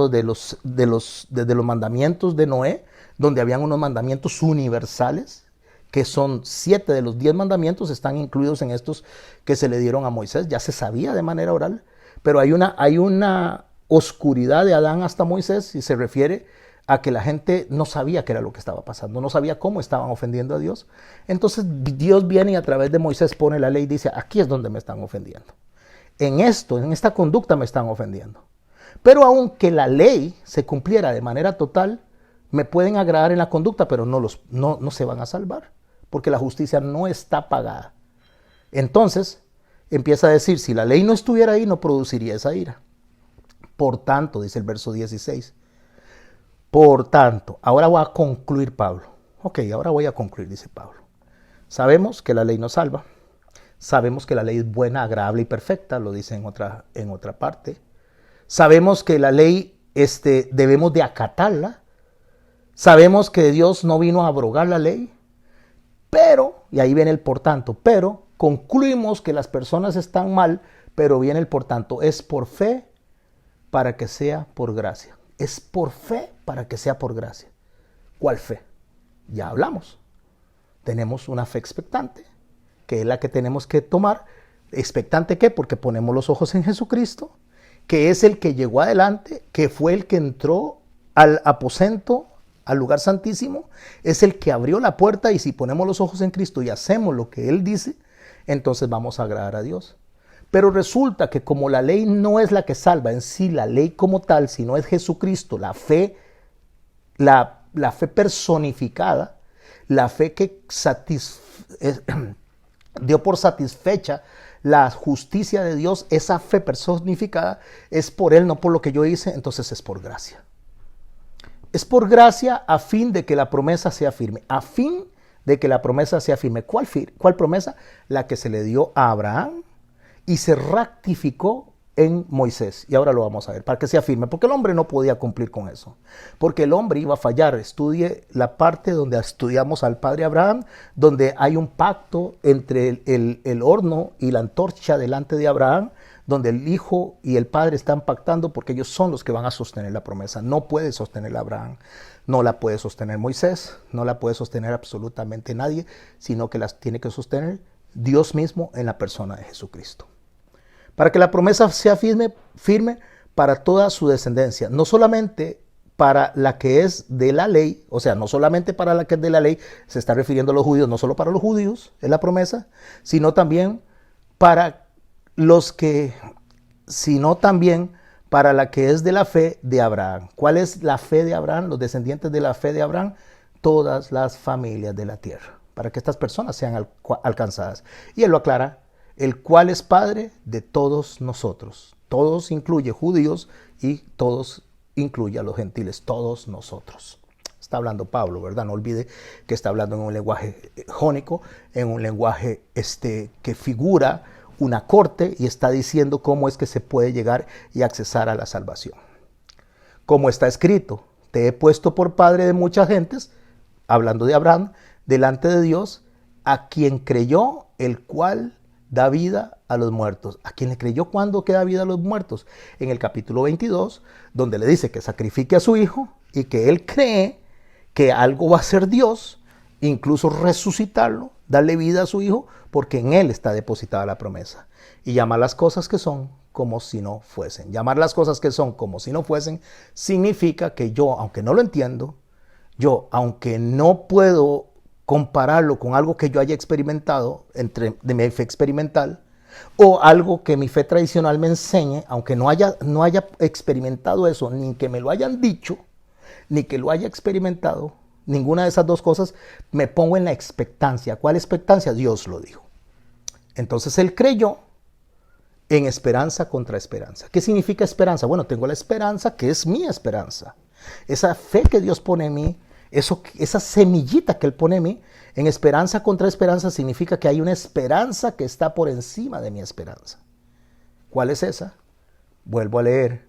Speaker 1: desde los mandamientos de Noé, donde habían unos mandamientos universales, que son 7 de los 10 mandamientos, están incluidos en estos que se le dieron a Moisés, ya se sabía de manera oral, pero hay una oscuridad de Adán hasta Moisés, y se refiere a que la gente no sabía qué era lo que estaba pasando, no sabía cómo estaban ofendiendo a Dios. Entonces Dios viene y a través de Moisés pone la ley y dice, aquí es donde me están ofendiendo. En esta conducta me están ofendiendo. Pero aunque la ley se cumpliera de manera total, me pueden agradar en la conducta, pero no se van a salvar, porque la justicia no está pagada. Entonces empieza a decir, si la ley no estuviera ahí, no produciría esa ira. Por tanto, dice el verso 16, por tanto, ahora voy a concluir Pablo. Ok, ahora voy a concluir, dice Pablo. Sabemos que la ley nos salva. Sabemos que la ley es buena, agradable y perfecta, lo dice en otra parte. Sabemos que la ley debemos de acatarla. Sabemos que Dios no vino a abrogar la ley. Pero, y ahí viene el por tanto, pero concluimos que las personas están mal, pero viene el por tanto, es por fe para que sea por gracia. Es por fe para que sea por gracia. ¿Cuál fe? Ya hablamos. Tenemos una fe expectante, que es la que tenemos que tomar. ¿Expectante qué? Porque ponemos los ojos en Jesucristo, que es el que llegó adelante, que fue el que entró al aposento, al lugar santísimo, es el que abrió la puerta, y si ponemos los ojos en Cristo y hacemos lo que Él dice, entonces vamos a agradar a Dios. Pero resulta que como la ley no es la que salva en sí, la ley como tal, sino es Jesucristo, la fe personificada, la fe que dio por satisfecha la justicia de Dios, esa fe personificada es por Él, no por lo que yo hice, entonces es por gracia. Es por gracia a fin de que la promesa sea firme. A fin de que la promesa sea firme. ¿Cuál promesa? La que se le dio a Abraham y se ratificó en Moisés. Y ahora lo vamos a ver, para que sea firme. Porque el hombre no podía cumplir con eso. Porque el hombre iba a fallar. Estudie la parte donde estudiamos al padre Abraham, donde hay un pacto entre el horno y la antorcha delante de Abraham, donde el hijo y el padre están pactando porque ellos son los que van a sostener la promesa. No puede sostener Abraham, no la puede sostener Moisés, no la puede sostener absolutamente nadie, sino que las tiene que sostener Dios mismo en la persona de Jesucristo. Para que la promesa sea firme, para toda su descendencia, no solamente para la que es de la ley, o sea, no solamente para la que es de la ley, se está refiriendo a los judíos, no solo para los judíos, es la promesa, sino también para los que, sino también para la que es de la fe de Abraham. ¿Cuál es la fe de Abraham? Los descendientes de la fe de Abraham, todas las familias de la tierra, para que estas personas sean alcanzadas. Y él lo aclara, el cual es Padre de todos nosotros. Todos incluye judíos y todos incluye a los gentiles, todos nosotros. Está hablando Pablo, ¿verdad? No olvide que está hablando en un lenguaje jónico, en un lenguaje que figura una corte, y está diciendo cómo es que se puede llegar y accesar a la salvación. Como está escrito, te he puesto por padre de muchas gentes, hablando de Abraham, delante de Dios, a quien creyó, el cual da vida a los muertos. ¿A quien le creyó cuando que da vida a los muertos? En el capítulo 22, donde le dice que sacrifique a su hijo y que él cree que algo va a hacer Dios, incluso resucitarlo, darle vida a su hijo, porque en él está depositada la promesa. Y llama las cosas que son como si no fuesen. Llamar las cosas que son como si no fuesen significa que yo, aunque no lo entiendo, yo, aunque no puedo compararlo con algo que yo haya experimentado de mi fe experimental, o algo que mi fe tradicional me enseñe, aunque no haya experimentado eso, ni que me lo hayan dicho, ni que lo haya experimentado, ninguna de esas dos cosas, me pongo en la expectancia. ¿Cuál expectancia? Dios lo dijo. Entonces él creyó en esperanza contra esperanza. ¿Qué significa esperanza? Bueno, tengo la esperanza que es mi esperanza. Esa fe que Dios pone en mí, esa semillita que Él pone en mí, en esperanza contra esperanza, significa que hay una esperanza que está por encima de mi esperanza. ¿Cuál es esa? Vuelvo a leer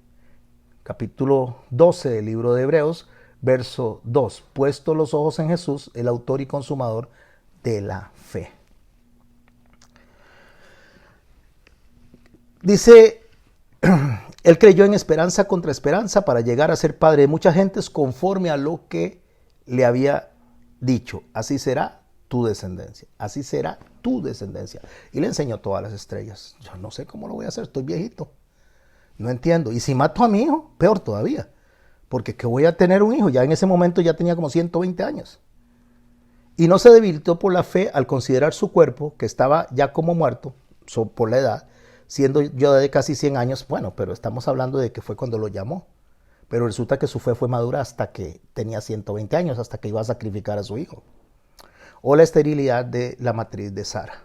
Speaker 1: capítulo 12 del libro de Hebreos, verso 2. Puesto los ojos en Jesús, el autor y consumador de la fe. Dice, él creyó en esperanza contra esperanza para llegar a ser padre de muchas gentes conforme a lo que le había dicho. Así será tu descendencia. Así será tu descendencia. Y le enseñó todas las estrellas. Yo no sé cómo lo voy a hacer, estoy viejito. No entiendo. Y si mato a mi hijo, peor todavía. Porque que voy a tener un hijo. Ya en ese momento ya tenía como 120 años. Y no se debilitó por la fe al considerar su cuerpo, que estaba ya como muerto, por la edad, siendo yo de casi 100 años. Bueno, pero estamos hablando de que fue cuando lo llamó. Pero resulta que su fe fue madura hasta que tenía 120 años, hasta que iba a sacrificar a su hijo. O la esterilidad de la matriz de Sara.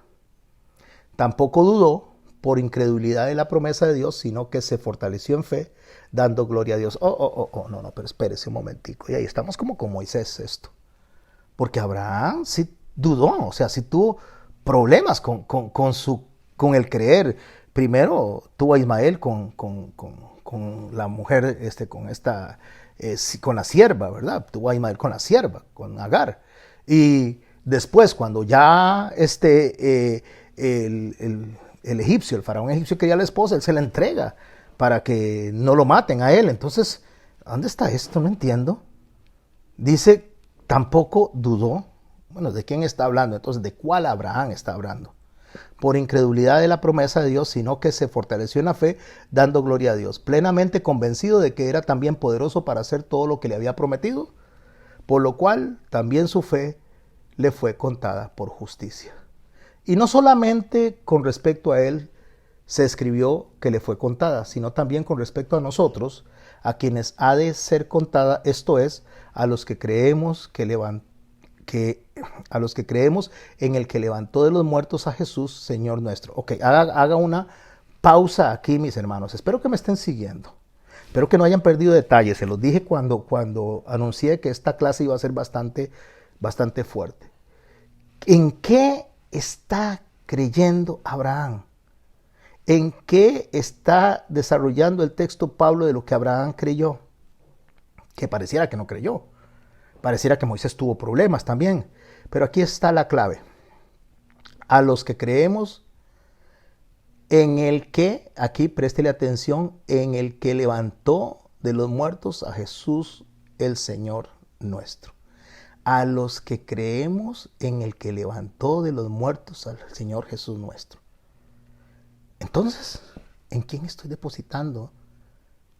Speaker 1: Tampoco dudó por incredulidad de la promesa de Dios, sino que se fortaleció en fe, dando gloria a Dios. No, pero espérese un momentico. Y ahí estamos como con Moisés esto. Porque Abraham sí dudó, o sea, sí tuvo problemas con el creer. Primero tuvo a Ismael con la mujer, con la sierva, ¿verdad? Tuvo a Ismael con la sierva, con Agar. Y después, cuando ya el egipcio, el faraón egipcio quería a la esposa, él se la entrega para que no lo maten a él. Entonces, ¿dónde está esto? No entiendo. Dice, tampoco dudó. Bueno, ¿de quién está hablando? Entonces, ¿de cuál Abraham está hablando? Por incredulidad de la promesa de Dios, sino que se fortaleció en la fe, dando gloria a Dios, plenamente convencido de que era también poderoso para hacer todo lo que le había prometido, por lo cual también su fe le fue contada por justicia. Y no solamente con respecto a él se escribió que le fue contada, sino también con respecto a nosotros, a quienes ha de ser contada, esto es, a los que creemos a los que creemos en el que levantó de los muertos a Jesús, Señor nuestro. Ok, haga una pausa aquí, mis hermanos. Espero que me estén siguiendo. Espero que no hayan perdido detalles. Se los dije cuando anuncié que esta clase iba a ser bastante fuerte. ¿En qué está creyendo Abraham? ¿En qué está desarrollando el texto Pablo de lo que Abraham creyó? Que pareciera que no creyó. Pareciera que Moisés tuvo problemas también. Pero aquí está la clave. A los que creemos en el que, aquí préstele atención, en el que levantó de los muertos a Jesús el Señor nuestro. A los que creemos en el que levantó de los muertos al Señor Jesús nuestro. Entonces, ¿en quién estoy depositando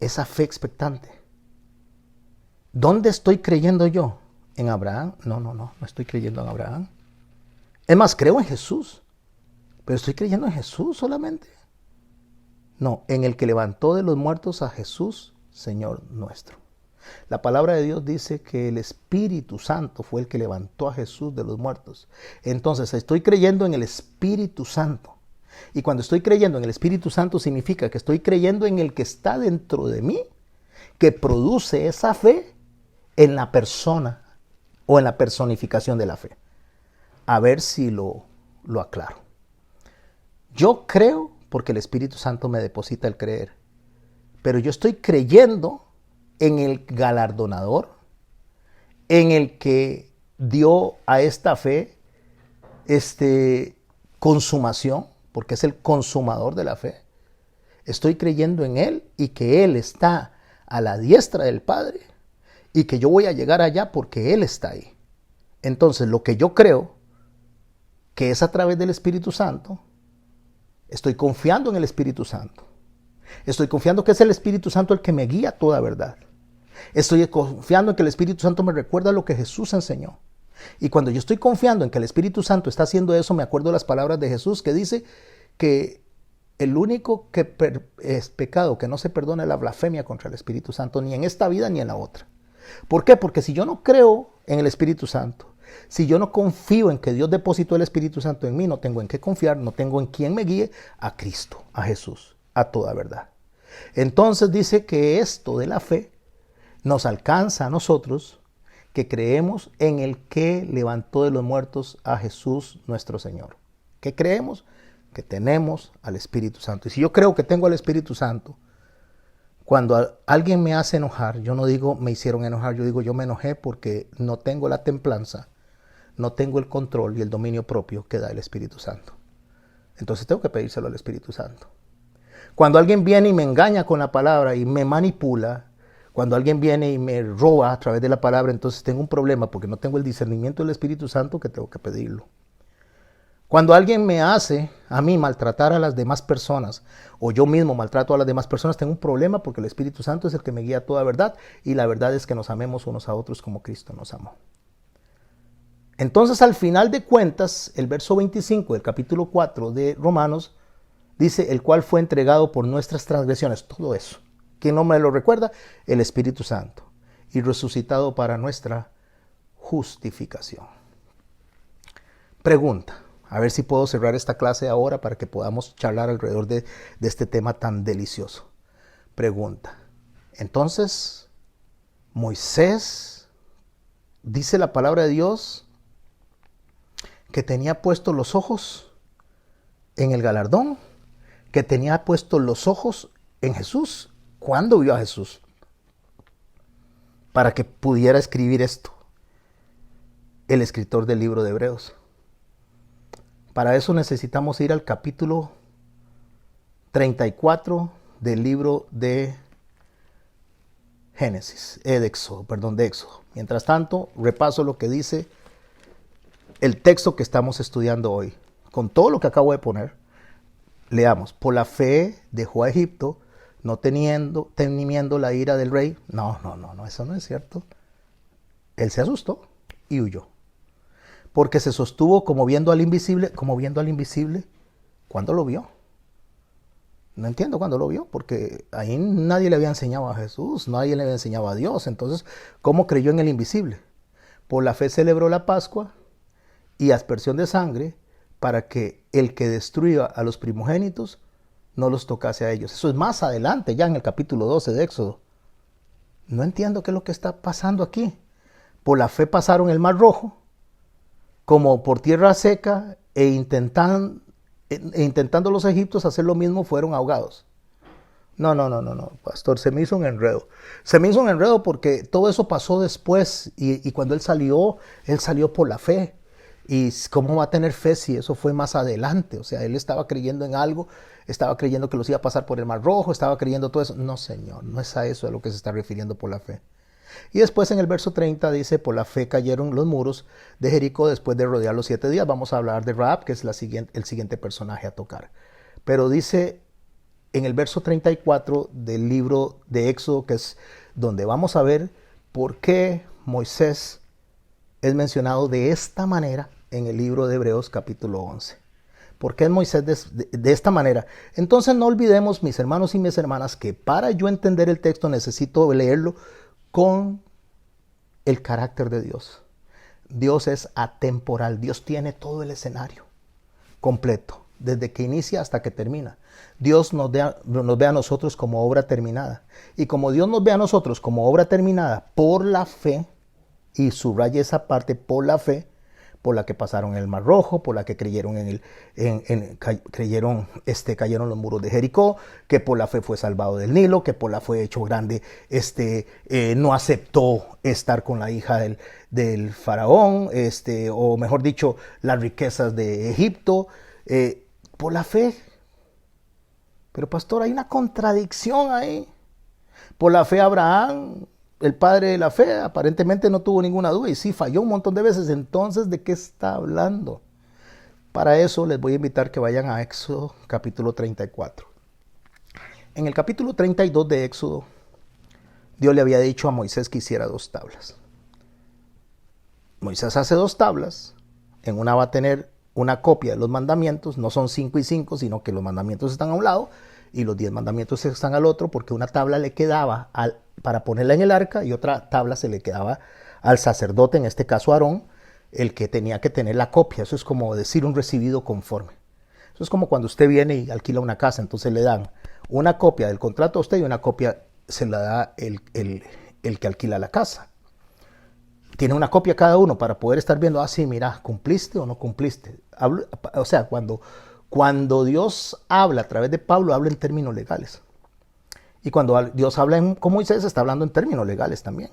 Speaker 1: esa fe expectante. ¿Dónde estoy creyendo yo? ¿En Abraham? No estoy creyendo en Abraham. Es más, creo en Jesús, pero estoy creyendo en Jesús solamente. No, en el que levantó de los muertos a Jesús, Señor nuestro. La palabra de Dios dice que el Espíritu Santo fue el que levantó a Jesús de los muertos. Entonces, estoy creyendo en el Espíritu Santo. Y cuando estoy creyendo en el Espíritu Santo significa que estoy creyendo en el que está dentro de mí, que produce esa fe en la persona o en la personificación de la fe. A ver si lo aclaro. Yo creo porque el Espíritu Santo me deposita el creer, pero yo estoy creyendo en el galardonador, en el que dio a esta fe consumación, porque es el consumador de la fe. Estoy creyendo en Él y que Él está a la diestra del Padre y que yo voy a llegar allá porque Él está ahí. Entonces, lo que yo creo, que es a través del Espíritu Santo, estoy confiando en el Espíritu Santo. Estoy confiando que es el Espíritu Santo el que me guía a toda verdad. Estoy confiando en que el Espíritu Santo me recuerda lo que Jesús enseñó. Y cuando yo estoy confiando en que el Espíritu Santo está haciendo eso, me acuerdo de las palabras de Jesús que dice que el único es pecado que no se perdona es la blasfemia contra el Espíritu Santo, ni en esta vida ni en la otra. ¿Por qué? Porque si yo no creo en el Espíritu Santo, si yo no confío en que Dios depositó el Espíritu Santo en mí, no tengo en qué confiar, no tengo en quién me guíe, a Cristo, a Jesús, a toda verdad. Entonces dice que esto de la fe nos alcanza a nosotros que creemos en el que levantó de los muertos a Jesús nuestro Señor. ¿Qué creemos? Que tenemos al Espíritu Santo. Y si yo creo que tengo al Espíritu Santo, cuando alguien me hace enojar, yo no digo me hicieron enojar, yo digo yo me enojé porque no tengo la templanza, no tengo el control y el dominio propio que da el Espíritu Santo. Entonces tengo que pedírselo al Espíritu Santo. Cuando alguien viene y me engaña con la palabra y me manipula, cuando alguien viene y me roba a través de la palabra, entonces tengo un problema porque no tengo el discernimiento del Espíritu Santo que tengo que pedirlo. Cuando alguien me hace a mí maltratar a las demás personas o yo mismo maltrato a las demás personas, tengo un problema porque el Espíritu Santo es el que me guía a toda verdad y la verdad es que nos amemos unos a otros como Cristo nos amó. Entonces, al final de cuentas, el verso 25 del capítulo 4 de Romanos dice, el cual fue entregado por nuestras transgresiones, todo eso. ¿Quién no me lo recuerda? El Espíritu Santo. Y resucitado para nuestra justificación. Pregunta, a ver si puedo cerrar esta clase ahora para que podamos charlar alrededor de este tema tan delicioso. Pregunta, entonces, Moisés, dice la palabra de Dios, que tenía puestos los ojos en el galardón, que tenía puestos los ojos en Jesús. ¿Cuándo vio a Jesús? Para que pudiera escribir esto, el escritor del libro de Hebreos. Para eso necesitamos ir al capítulo 34 del libro de Éxodo. Mientras tanto, repaso lo que dice el texto que estamos estudiando hoy. Con todo lo que acabo de poner, leamos. Por la fe dejó a Egipto, no temiendo la ira del rey. No, eso no es cierto. Él se asustó y huyó. Porque se sostuvo como viendo al invisible. ¿Cuándo lo vio? No entiendo cuándo lo vio, porque ahí nadie le había enseñado a Jesús, nadie le había enseñado a Dios. Entonces, ¿cómo creyó en el invisible? Por la fe celebró la Pascua y aspersión de sangre para que el que destruía a los primogénitos no los tocase a ellos. Eso es más adelante, ya en el capítulo 12 de Éxodo. No entiendo qué es lo que está pasando aquí. Por la fe pasaron el Mar Rojo, como por tierra seca, e intentando los egipcios hacer lo mismo, fueron ahogados. No, pastor, se me hizo un enredo. Se me hizo un enredo porque todo eso pasó después y cuando él salió por la fe. ¿Y cómo va a tener fe si eso fue más adelante? O sea, él estaba creyendo en algo, estaba creyendo que los iba a pasar por el Mar Rojo, estaba creyendo todo eso. No, Señor, no es a eso a lo que se está refiriendo por la fe. Y después en el verso 30 dice, por la fe cayeron los muros de Jericó después de rodear los 7 días. Vamos a hablar de Rahab, que es el siguiente personaje a tocar. Pero dice en el verso 34 del libro de Éxodo, que es donde vamos a ver por qué Moisés es mencionado de esta manera en el libro de Hebreos capítulo 11. ¿Por qué es Moisés de esta manera? Entonces no olvidemos, mis hermanos y mis hermanas, que para yo entender el texto necesito leerlo con el carácter de Dios. Dios es atemporal, Dios tiene todo el escenario completo, desde que inicia hasta que termina. Dios nos ve a nosotros como obra terminada. Y como Dios nos ve a nosotros como obra terminada por la fe, y subraya esa parte, por la fe, por la que pasaron el Mar Rojo, por la que creyeron cayeron los muros de Jericó, que por la fe fue salvado del Nilo, que por la fe fue hecho grande, no aceptó estar con la hija del faraón, o mejor dicho, las riquezas de Egipto, por la fe. Pero pastor, hay una contradicción ahí. Por la fe Abraham, el padre de la fe, aparentemente no tuvo ninguna duda y sí falló un montón de veces. Entonces, ¿de qué está hablando? Para eso les voy a invitar que vayan a Éxodo capítulo 34. En el capítulo 32 de Éxodo, Dios le había dicho a Moisés que hiciera 2 tablas. Moisés hace 2 tablas. En una va a tener una copia de los mandamientos. No son 5 y 5, sino que los mandamientos están a un lado y los 10 mandamientos están al otro, porque una tabla le quedaba para ponerla en el arca y otra tabla se le quedaba al sacerdote, en este caso Aarón, el que tenía que tener la copia. Eso es como decir un recibido conforme. Eso es como cuando usted viene y alquila una casa, entonces le dan una copia del contrato a usted y una copia se la da el que alquila la casa. Tiene una copia cada uno para poder estar viendo, sí, mira, ¿cumpliste o no cumpliste? O sea, cuando Dios habla a través de Pablo, habla en términos legales. Y cuando Dios habla con Moisés, está hablando en términos legales también.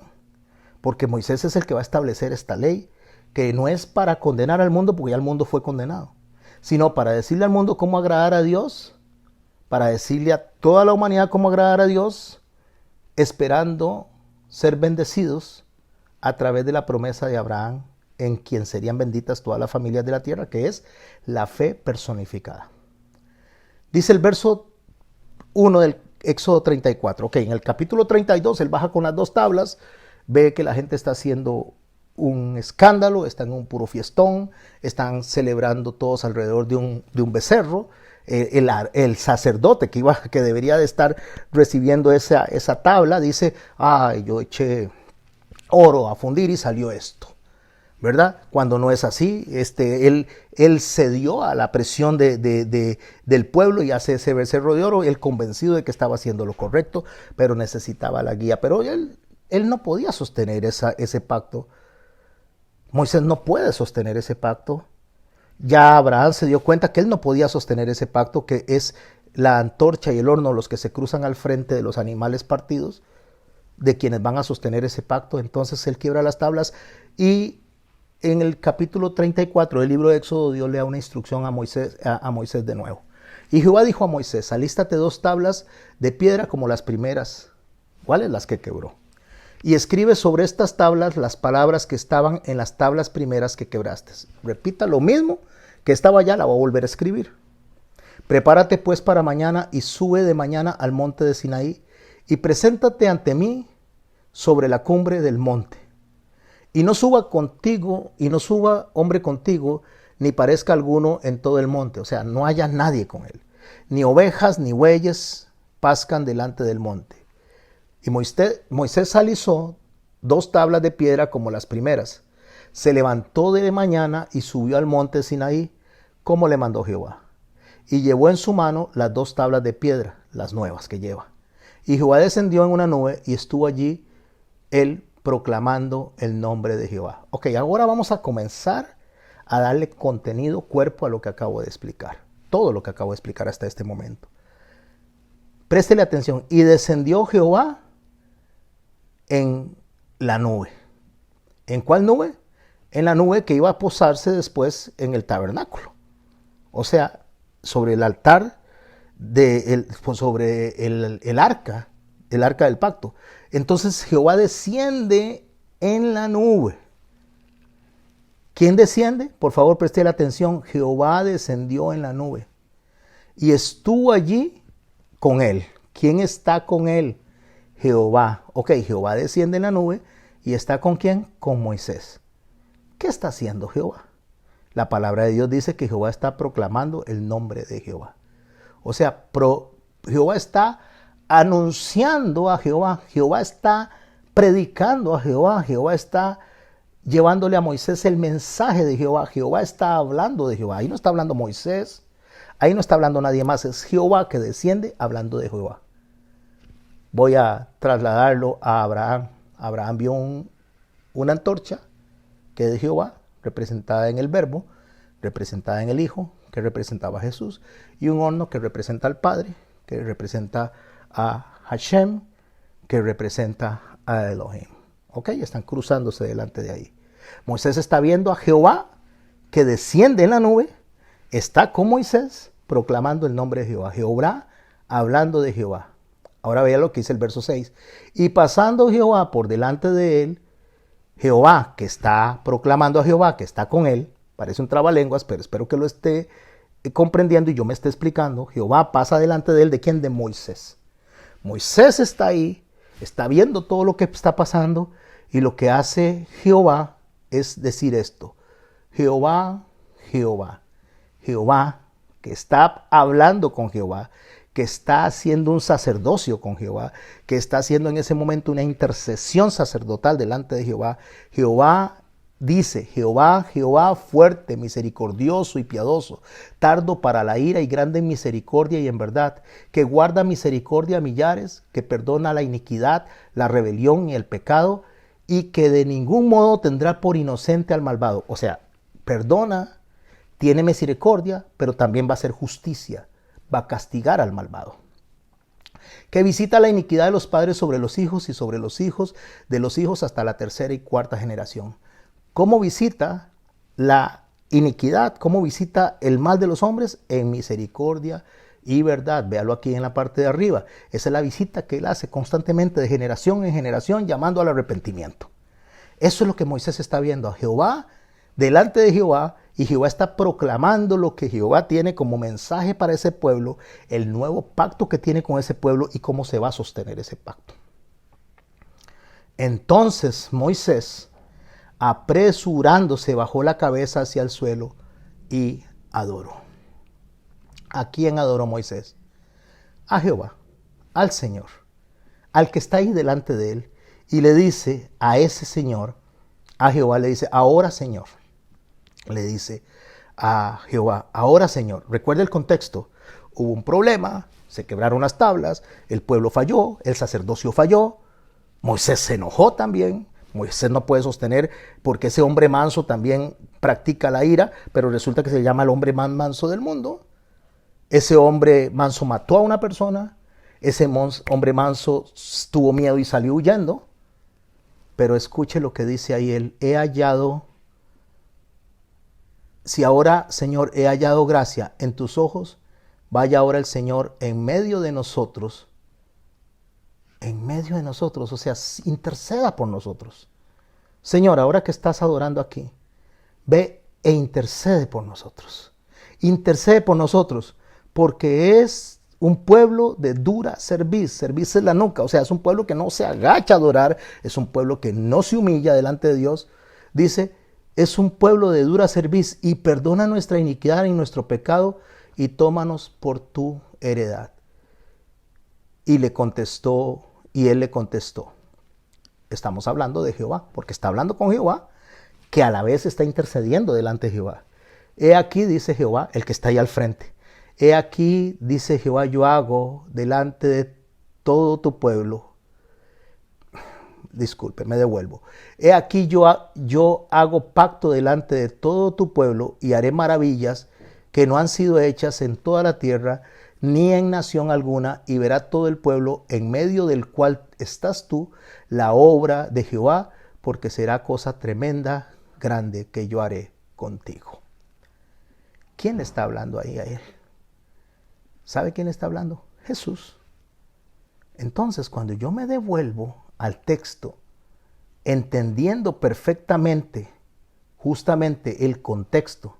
Speaker 1: Porque Moisés es el que va a establecer esta ley, que no es para condenar al mundo, porque ya el mundo fue condenado, sino para decirle al mundo cómo agradar a Dios, para decirle a toda la humanidad cómo agradar a Dios, esperando ser bendecidos a través de la promesa de Abraham, en quien serían benditas todas las familias de la tierra, que es la fe personificada. Dice el verso 1 del Éxodo 34. Ok, en el capítulo 32 él baja con las 2 tablas, ve que la gente está haciendo un escándalo, están en un puro fiestón, están celebrando todos alrededor de un becerro. El sacerdote que debería de estar recibiendo esa tabla dice, yo eché oro a fundir y salió esto, ¿verdad? Cuando no es así, él cedió a la presión del pueblo y hace ese becerro de oro, él convencido de que estaba haciendo lo correcto, pero necesitaba la guía. Pero él no podía sostener ese pacto. Moisés no puede sostener ese pacto. Ya Abraham se dio cuenta que él no podía sostener ese pacto, que es la antorcha y el horno los que se cruzan al frente de los animales partidos, de quienes van a sostener ese pacto. Entonces él quiebra las tablas y en el capítulo 34 del libro de Éxodo Dios le da una instrucción a Moisés de nuevo. Y Jehová dijo a Moisés, alístate 2 tablas de piedra como las primeras, ¿cuáles? Las que quebró. Y escribe sobre estas tablas las palabras que estaban en las tablas primeras que quebraste. Repita lo mismo que estaba allá, la voy a volver a escribir. Prepárate pues para mañana y sube de mañana al monte de Sinaí y preséntate ante mí sobre la cumbre del monte. Y no suba hombre contigo, ni parezca alguno en todo el monte. O sea, no haya nadie con él. Ni ovejas ni bueyes pascan delante del monte. Y Moisés alisó 2 tablas de piedra como las primeras. Se levantó de mañana y subió al monte Sinaí, como le mandó Jehová. Y llevó en su mano las 2 tablas de piedra, las nuevas que lleva. Y Jehová descendió en una nube y estuvo allí él proclamando el nombre de Jehová. Ok, ahora vamos a comenzar a darle contenido, cuerpo a lo que acabo de explicar. Todo lo que acabo de explicar hasta este momento. Préstele atención. Y descendió Jehová en la nube. ¿En cuál nube? En la nube que iba a posarse después en el tabernáculo. O sea, sobre el altar, sobre el arca del pacto. Entonces Jehová desciende en la nube. ¿Quién desciende? Por favor, preste la atención. Jehová descendió en la nube y estuvo allí con él. ¿Quién está con él? Jehová. Ok, Jehová desciende en la nube y está ¿con quién? Con Moisés. ¿Qué está haciendo Jehová? La palabra de Dios dice que Jehová está proclamando el nombre de Jehová. O sea, Jehová está anunciando a Jehová. Jehová está predicando a Jehová. Jehová está llevándole a Moisés el mensaje de Jehová. Jehová está hablando de Jehová. Ahí no está hablando Moisés. Ahí no está hablando nadie más. Es Jehová que desciende hablando de Jehová. Voy a trasladarlo a Abraham. Abraham vio una antorcha que es de Jehová, representada en el Verbo, representada en el Hijo, que representaba a Jesús, y un horno que representa al Padre, que representa a Hashem, que representa a Elohim. Ok, están cruzándose delante de ahí. Moisés está viendo a Jehová que desciende en la nube, está con Moisés proclamando el nombre de Jehová. Jehová hablando de Jehová. Ahora vea lo que dice el verso 6. Y pasando Jehová por delante de él, Jehová que está proclamando a Jehová que está con él, parece un trabalenguas, pero espero que lo esté comprendiendo y yo me esté explicando. Jehová pasa delante de él, ¿de quién? De Moisés. Moisés está ahí, está viendo todo lo que está pasando y lo que hace Jehová es decir esto: Jehová, Jehová, Jehová que está hablando con Jehová, que está haciendo un sacerdocio con Jehová, que está haciendo en ese momento una intercesión sacerdotal delante de Jehová. Jehová dice: Jehová, Jehová, fuerte, misericordioso y piadoso, tardo para la ira y grande en misericordia y en verdad, que guarda misericordia a millares, que perdona la iniquidad, la rebelión y el pecado, y que de ningún modo tendrá por inocente al malvado. O sea, perdona, tiene misericordia, pero también va a hacer justicia. Va a castigar al malvado. Que visita la iniquidad de los padres sobre los hijos y sobre los hijos de los hijos hasta la tercera y cuarta generación. ¿Cómo visita la iniquidad? ¿Cómo visita el mal de los hombres? En misericordia y verdad. Véalo aquí en la parte de arriba. Esa es la visita que él hace constantemente de generación en generación, llamando al arrepentimiento. Eso es lo que Moisés está viendo a Jehová, delante de Jehová, y Jehová está proclamando lo que Jehová tiene como mensaje para ese pueblo, el nuevo pacto que tiene con ese pueblo y cómo se va a sostener ese pacto. Entonces Moisés, apresurándose, bajó la cabeza hacia el suelo y adoró. ¿A quién adoró Moisés? A Jehová, al Señor, al que está ahí delante de él, y le dice a ese Señor, a Jehová le dice: ahora Señor. Le dice a Jehová: ahora Señor. Recuerda el contexto. Hubo un problema, se quebraron las tablas, el pueblo falló, el sacerdocio falló, Moisés se enojó también. Moisés no puede sostener, porque ese hombre manso también practica la ira, pero resulta que se llama el hombre más manso del mundo. Ese hombre manso mató a una persona, ese hombre manso tuvo miedo y salió huyendo. Pero escuche lo que dice ahí él: he hallado, si ahora, Señor, he hallado gracia en tus ojos, vaya ahora el Señor en medio de nosotros, o sea, interceda por nosotros. Señor, ahora que estás adorando aquí, ve e intercede por nosotros. Intercede por nosotros, porque es un pueblo de dura cerviz. Cerviz es la nuca, o sea, es un pueblo que no se agacha a adorar, es un pueblo que no se humilla delante de Dios. Dice: es un pueblo de dura cerviz, y perdona nuestra iniquidad y nuestro pecado, y tómanos por tu heredad. Y él le contestó, estamos hablando de Jehová, porque está hablando con Jehová, que a la vez está intercediendo delante de Jehová. He aquí, dice Jehová, el que está ahí al frente. He aquí, dice Jehová, yo hago delante de todo tu pueblo. Disculpe, me devuelvo. He aquí yo hago pacto delante de todo tu pueblo y haré maravillas que no han sido hechas en toda la tierra, ni en nación alguna, y verá todo el pueblo en medio del cual estás tú la obra de Jehová, porque será cosa tremenda, grande, que yo haré contigo. ¿Quién le está hablando ahí a él? ¿Sabe quién está hablando? Jesús. Entonces, cuando yo me devuelvo al texto, entendiendo perfectamente, justamente el contexto,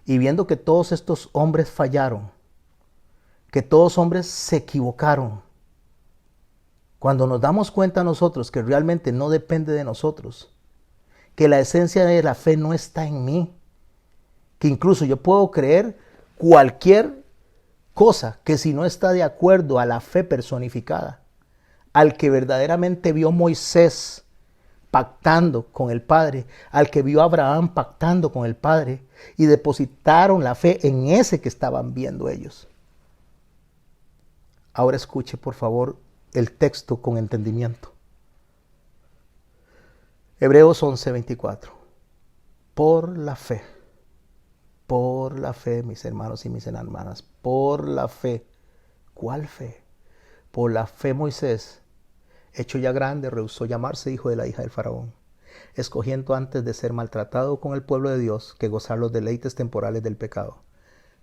Speaker 1: y viendo que todos estos hombres fallaron, que todos hombres se equivocaron. Cuando nos damos cuenta nosotros que realmente no depende de nosotros, que la esencia de la fe no está en mí, que incluso yo puedo creer cualquier cosa que si no está de acuerdo a la fe personificada, al que verdaderamente vio Moisés pactando con el Padre, al que vio a Abraham pactando con el Padre, y depositaron la fe en ese que estaban viendo ellos. Ahora escuche, por favor, el texto con entendimiento. Hebreos 11:24. Por la fe, mis hermanos y mis hermanas, por la fe. ¿Cuál fe? Por la fe Moisés, hecho ya grande, rehusó llamarse hijo de la hija del faraón, escogiendo antes de ser maltratado con el pueblo de Dios que gozar los deleites temporales del pecado,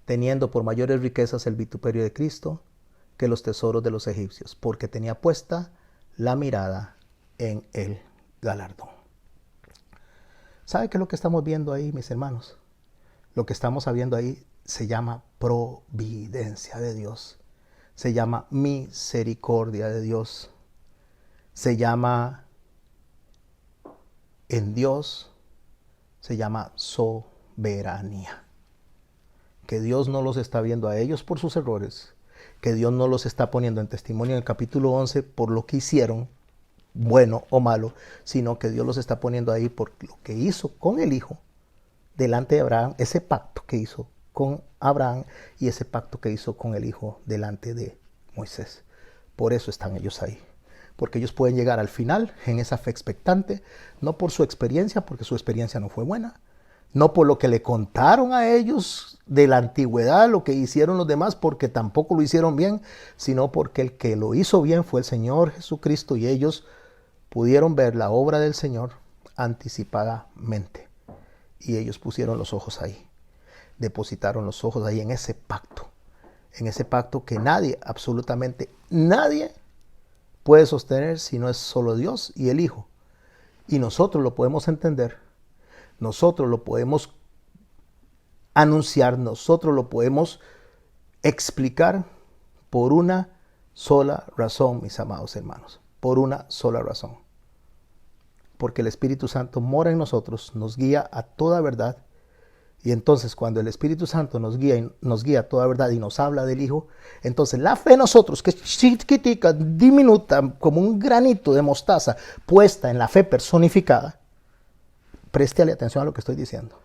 Speaker 1: teniendo por mayores riquezas el vituperio de Cristo que los tesoros de los egipcios, porque tenía puesta la mirada en el galardón. ¿Sabe qué es lo que estamos viendo ahí, mis hermanos? Lo que estamos viendo ahí se llama providencia de Dios, se llama misericordia de Dios, se llama en Dios, se llama soberanía. Que Dios no los está viendo a ellos por sus errores, que Dios no los está poniendo en testimonio en el capítulo 11 por lo que hicieron, bueno o malo, sino que Dios los está poniendo ahí por lo que hizo con el Hijo delante de Abraham, ese pacto que hizo con Abraham y ese pacto que hizo con el Hijo delante de Moisés. Por eso están ellos ahí, porque ellos pueden llegar al final en esa fe expectante, no por su experiencia, porque su experiencia no fue buena, no por lo que le contaron a ellos de la antigüedad, lo que hicieron los demás, porque tampoco lo hicieron bien, sino porque el que lo hizo bien fue el Señor Jesucristo y ellos pudieron ver la obra del Señor anticipadamente. Y ellos pusieron los ojos ahí, depositaron los ojos ahí en ese pacto que nadie, absolutamente nadie puede sostener si no es solo Dios y el Hijo. Y nosotros lo podemos entender, nosotros lo podemos anunciar, nosotros lo podemos explicar por una sola razón, mis amados hermanos, por una sola razón. Porque el Espíritu Santo mora en nosotros, nos guía a toda verdad. Y entonces cuando el Espíritu Santo nos guía a toda verdad y nos habla del Hijo, entonces la fe en nosotros, que es chiquitica, diminuta, como un granito de mostaza, puesta en la fe personificada, préstale atención a lo que estoy diciendo.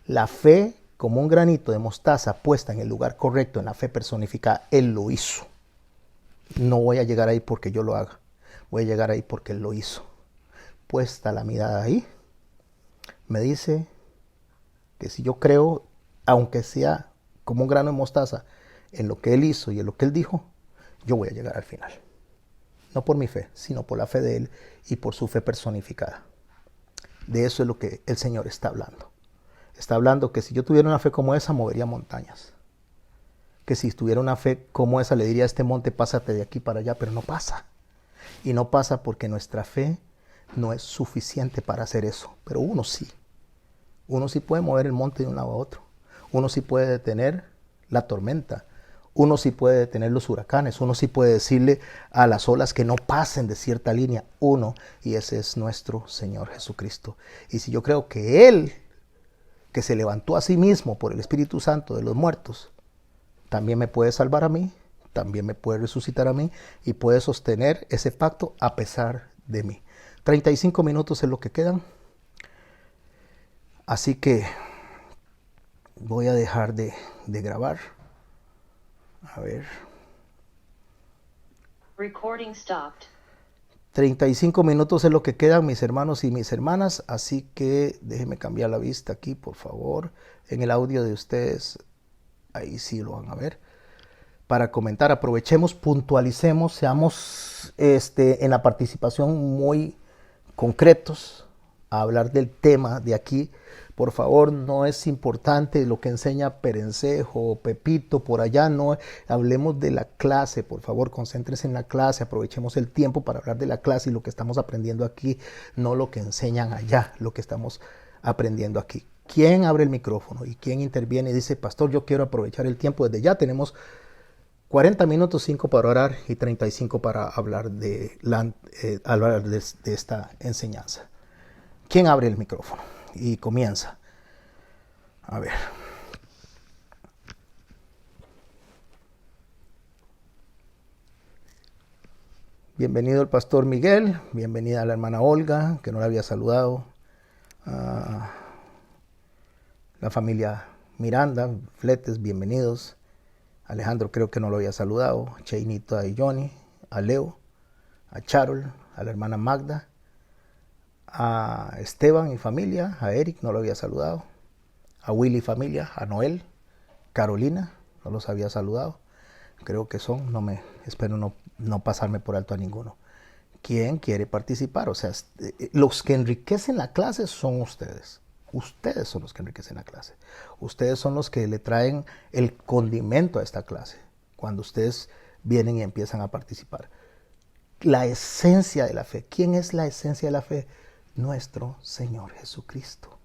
Speaker 1: La fe como un granito de mostaza puesta en el lugar correcto, en la fe personificada, Él lo hizo. No voy a llegar ahí porque yo lo haga, voy a llegar ahí porque Él lo hizo. Puesta la mirada ahí, me dice que si yo creo, aunque sea como un grano de mostaza, en lo que Él hizo y en lo que Él dijo, yo voy a llegar al final. No por mi fe, sino por la fe de Él y por su fe personificada. De eso es lo que el Señor está hablando. Está hablando que si yo tuviera una fe como esa, movería montañas. Que si tuviera una fe como esa, le diría a este monte, pásate de aquí para allá, pero no pasa. Y no pasa porque nuestra fe no es suficiente para hacer eso, pero uno sí. Uno sí puede mover el monte de un lado a otro. Uno sí puede detener la tormenta. Uno sí puede detener los huracanes. Uno sí puede decirle a las olas que no pasen de cierta línea. Uno, y ese es nuestro Señor Jesucristo. Y si yo creo que Él, que se levantó a sí mismo por el Espíritu Santo de los muertos, también me puede salvar a mí, también me puede resucitar a mí y puede sostener ese pacto a pesar de mí. 35 minutos es lo que quedan. Así que voy a dejar de grabar. A ver.
Speaker 2: Recording stopped.
Speaker 1: 35 minutos es lo que quedan, mis hermanos y mis hermanas. Así que déjenme cambiar la vista aquí, por favor. En el audio de ustedes, ahí sí lo van a ver. Para comentar, aprovechemos, puntualicemos, seamos en la participación muy concretos a hablar del tema de aquí. Por favor, no es importante lo que enseña Perencejo o Pepito por allá, no hablemos de la clase, por favor, concéntrense en la clase, aprovechemos el tiempo para hablar de la clase y lo que estamos aprendiendo aquí, no lo que enseñan allá, lo que estamos aprendiendo aquí. ¿Quién abre el micrófono y quién interviene y dice, pastor, yo quiero aprovechar el tiempo? Desde ya tenemos 40 minutos, 5 para orar y 35 para hablar de esta enseñanza. ¿Quién abre el micrófono? Y comienza. A ver. Bienvenido el pastor Miguel, bienvenida la hermana Olga, que no la había saludado, la familia Miranda, Fletes, bienvenidos. Alejandro creo que no lo había saludado, Cheinita y Johnny, a Leo, a Charol, a la hermana Magda, a Esteban y familia, a Eric no lo había saludado, a Willy y familia, a Noel, Carolina, no los había saludado. Creo que espero no pasarme por alto a ninguno. ¿Quién quiere participar? O sea, los que enriquecen la clase son ustedes. Ustedes son los que enriquecen la clase. Ustedes son los que le traen el condimento a esta clase. Cuando ustedes vienen y empiezan a participar. La esencia de la fe. ¿Quién es la esencia de la fe? Nuestro Señor Jesucristo.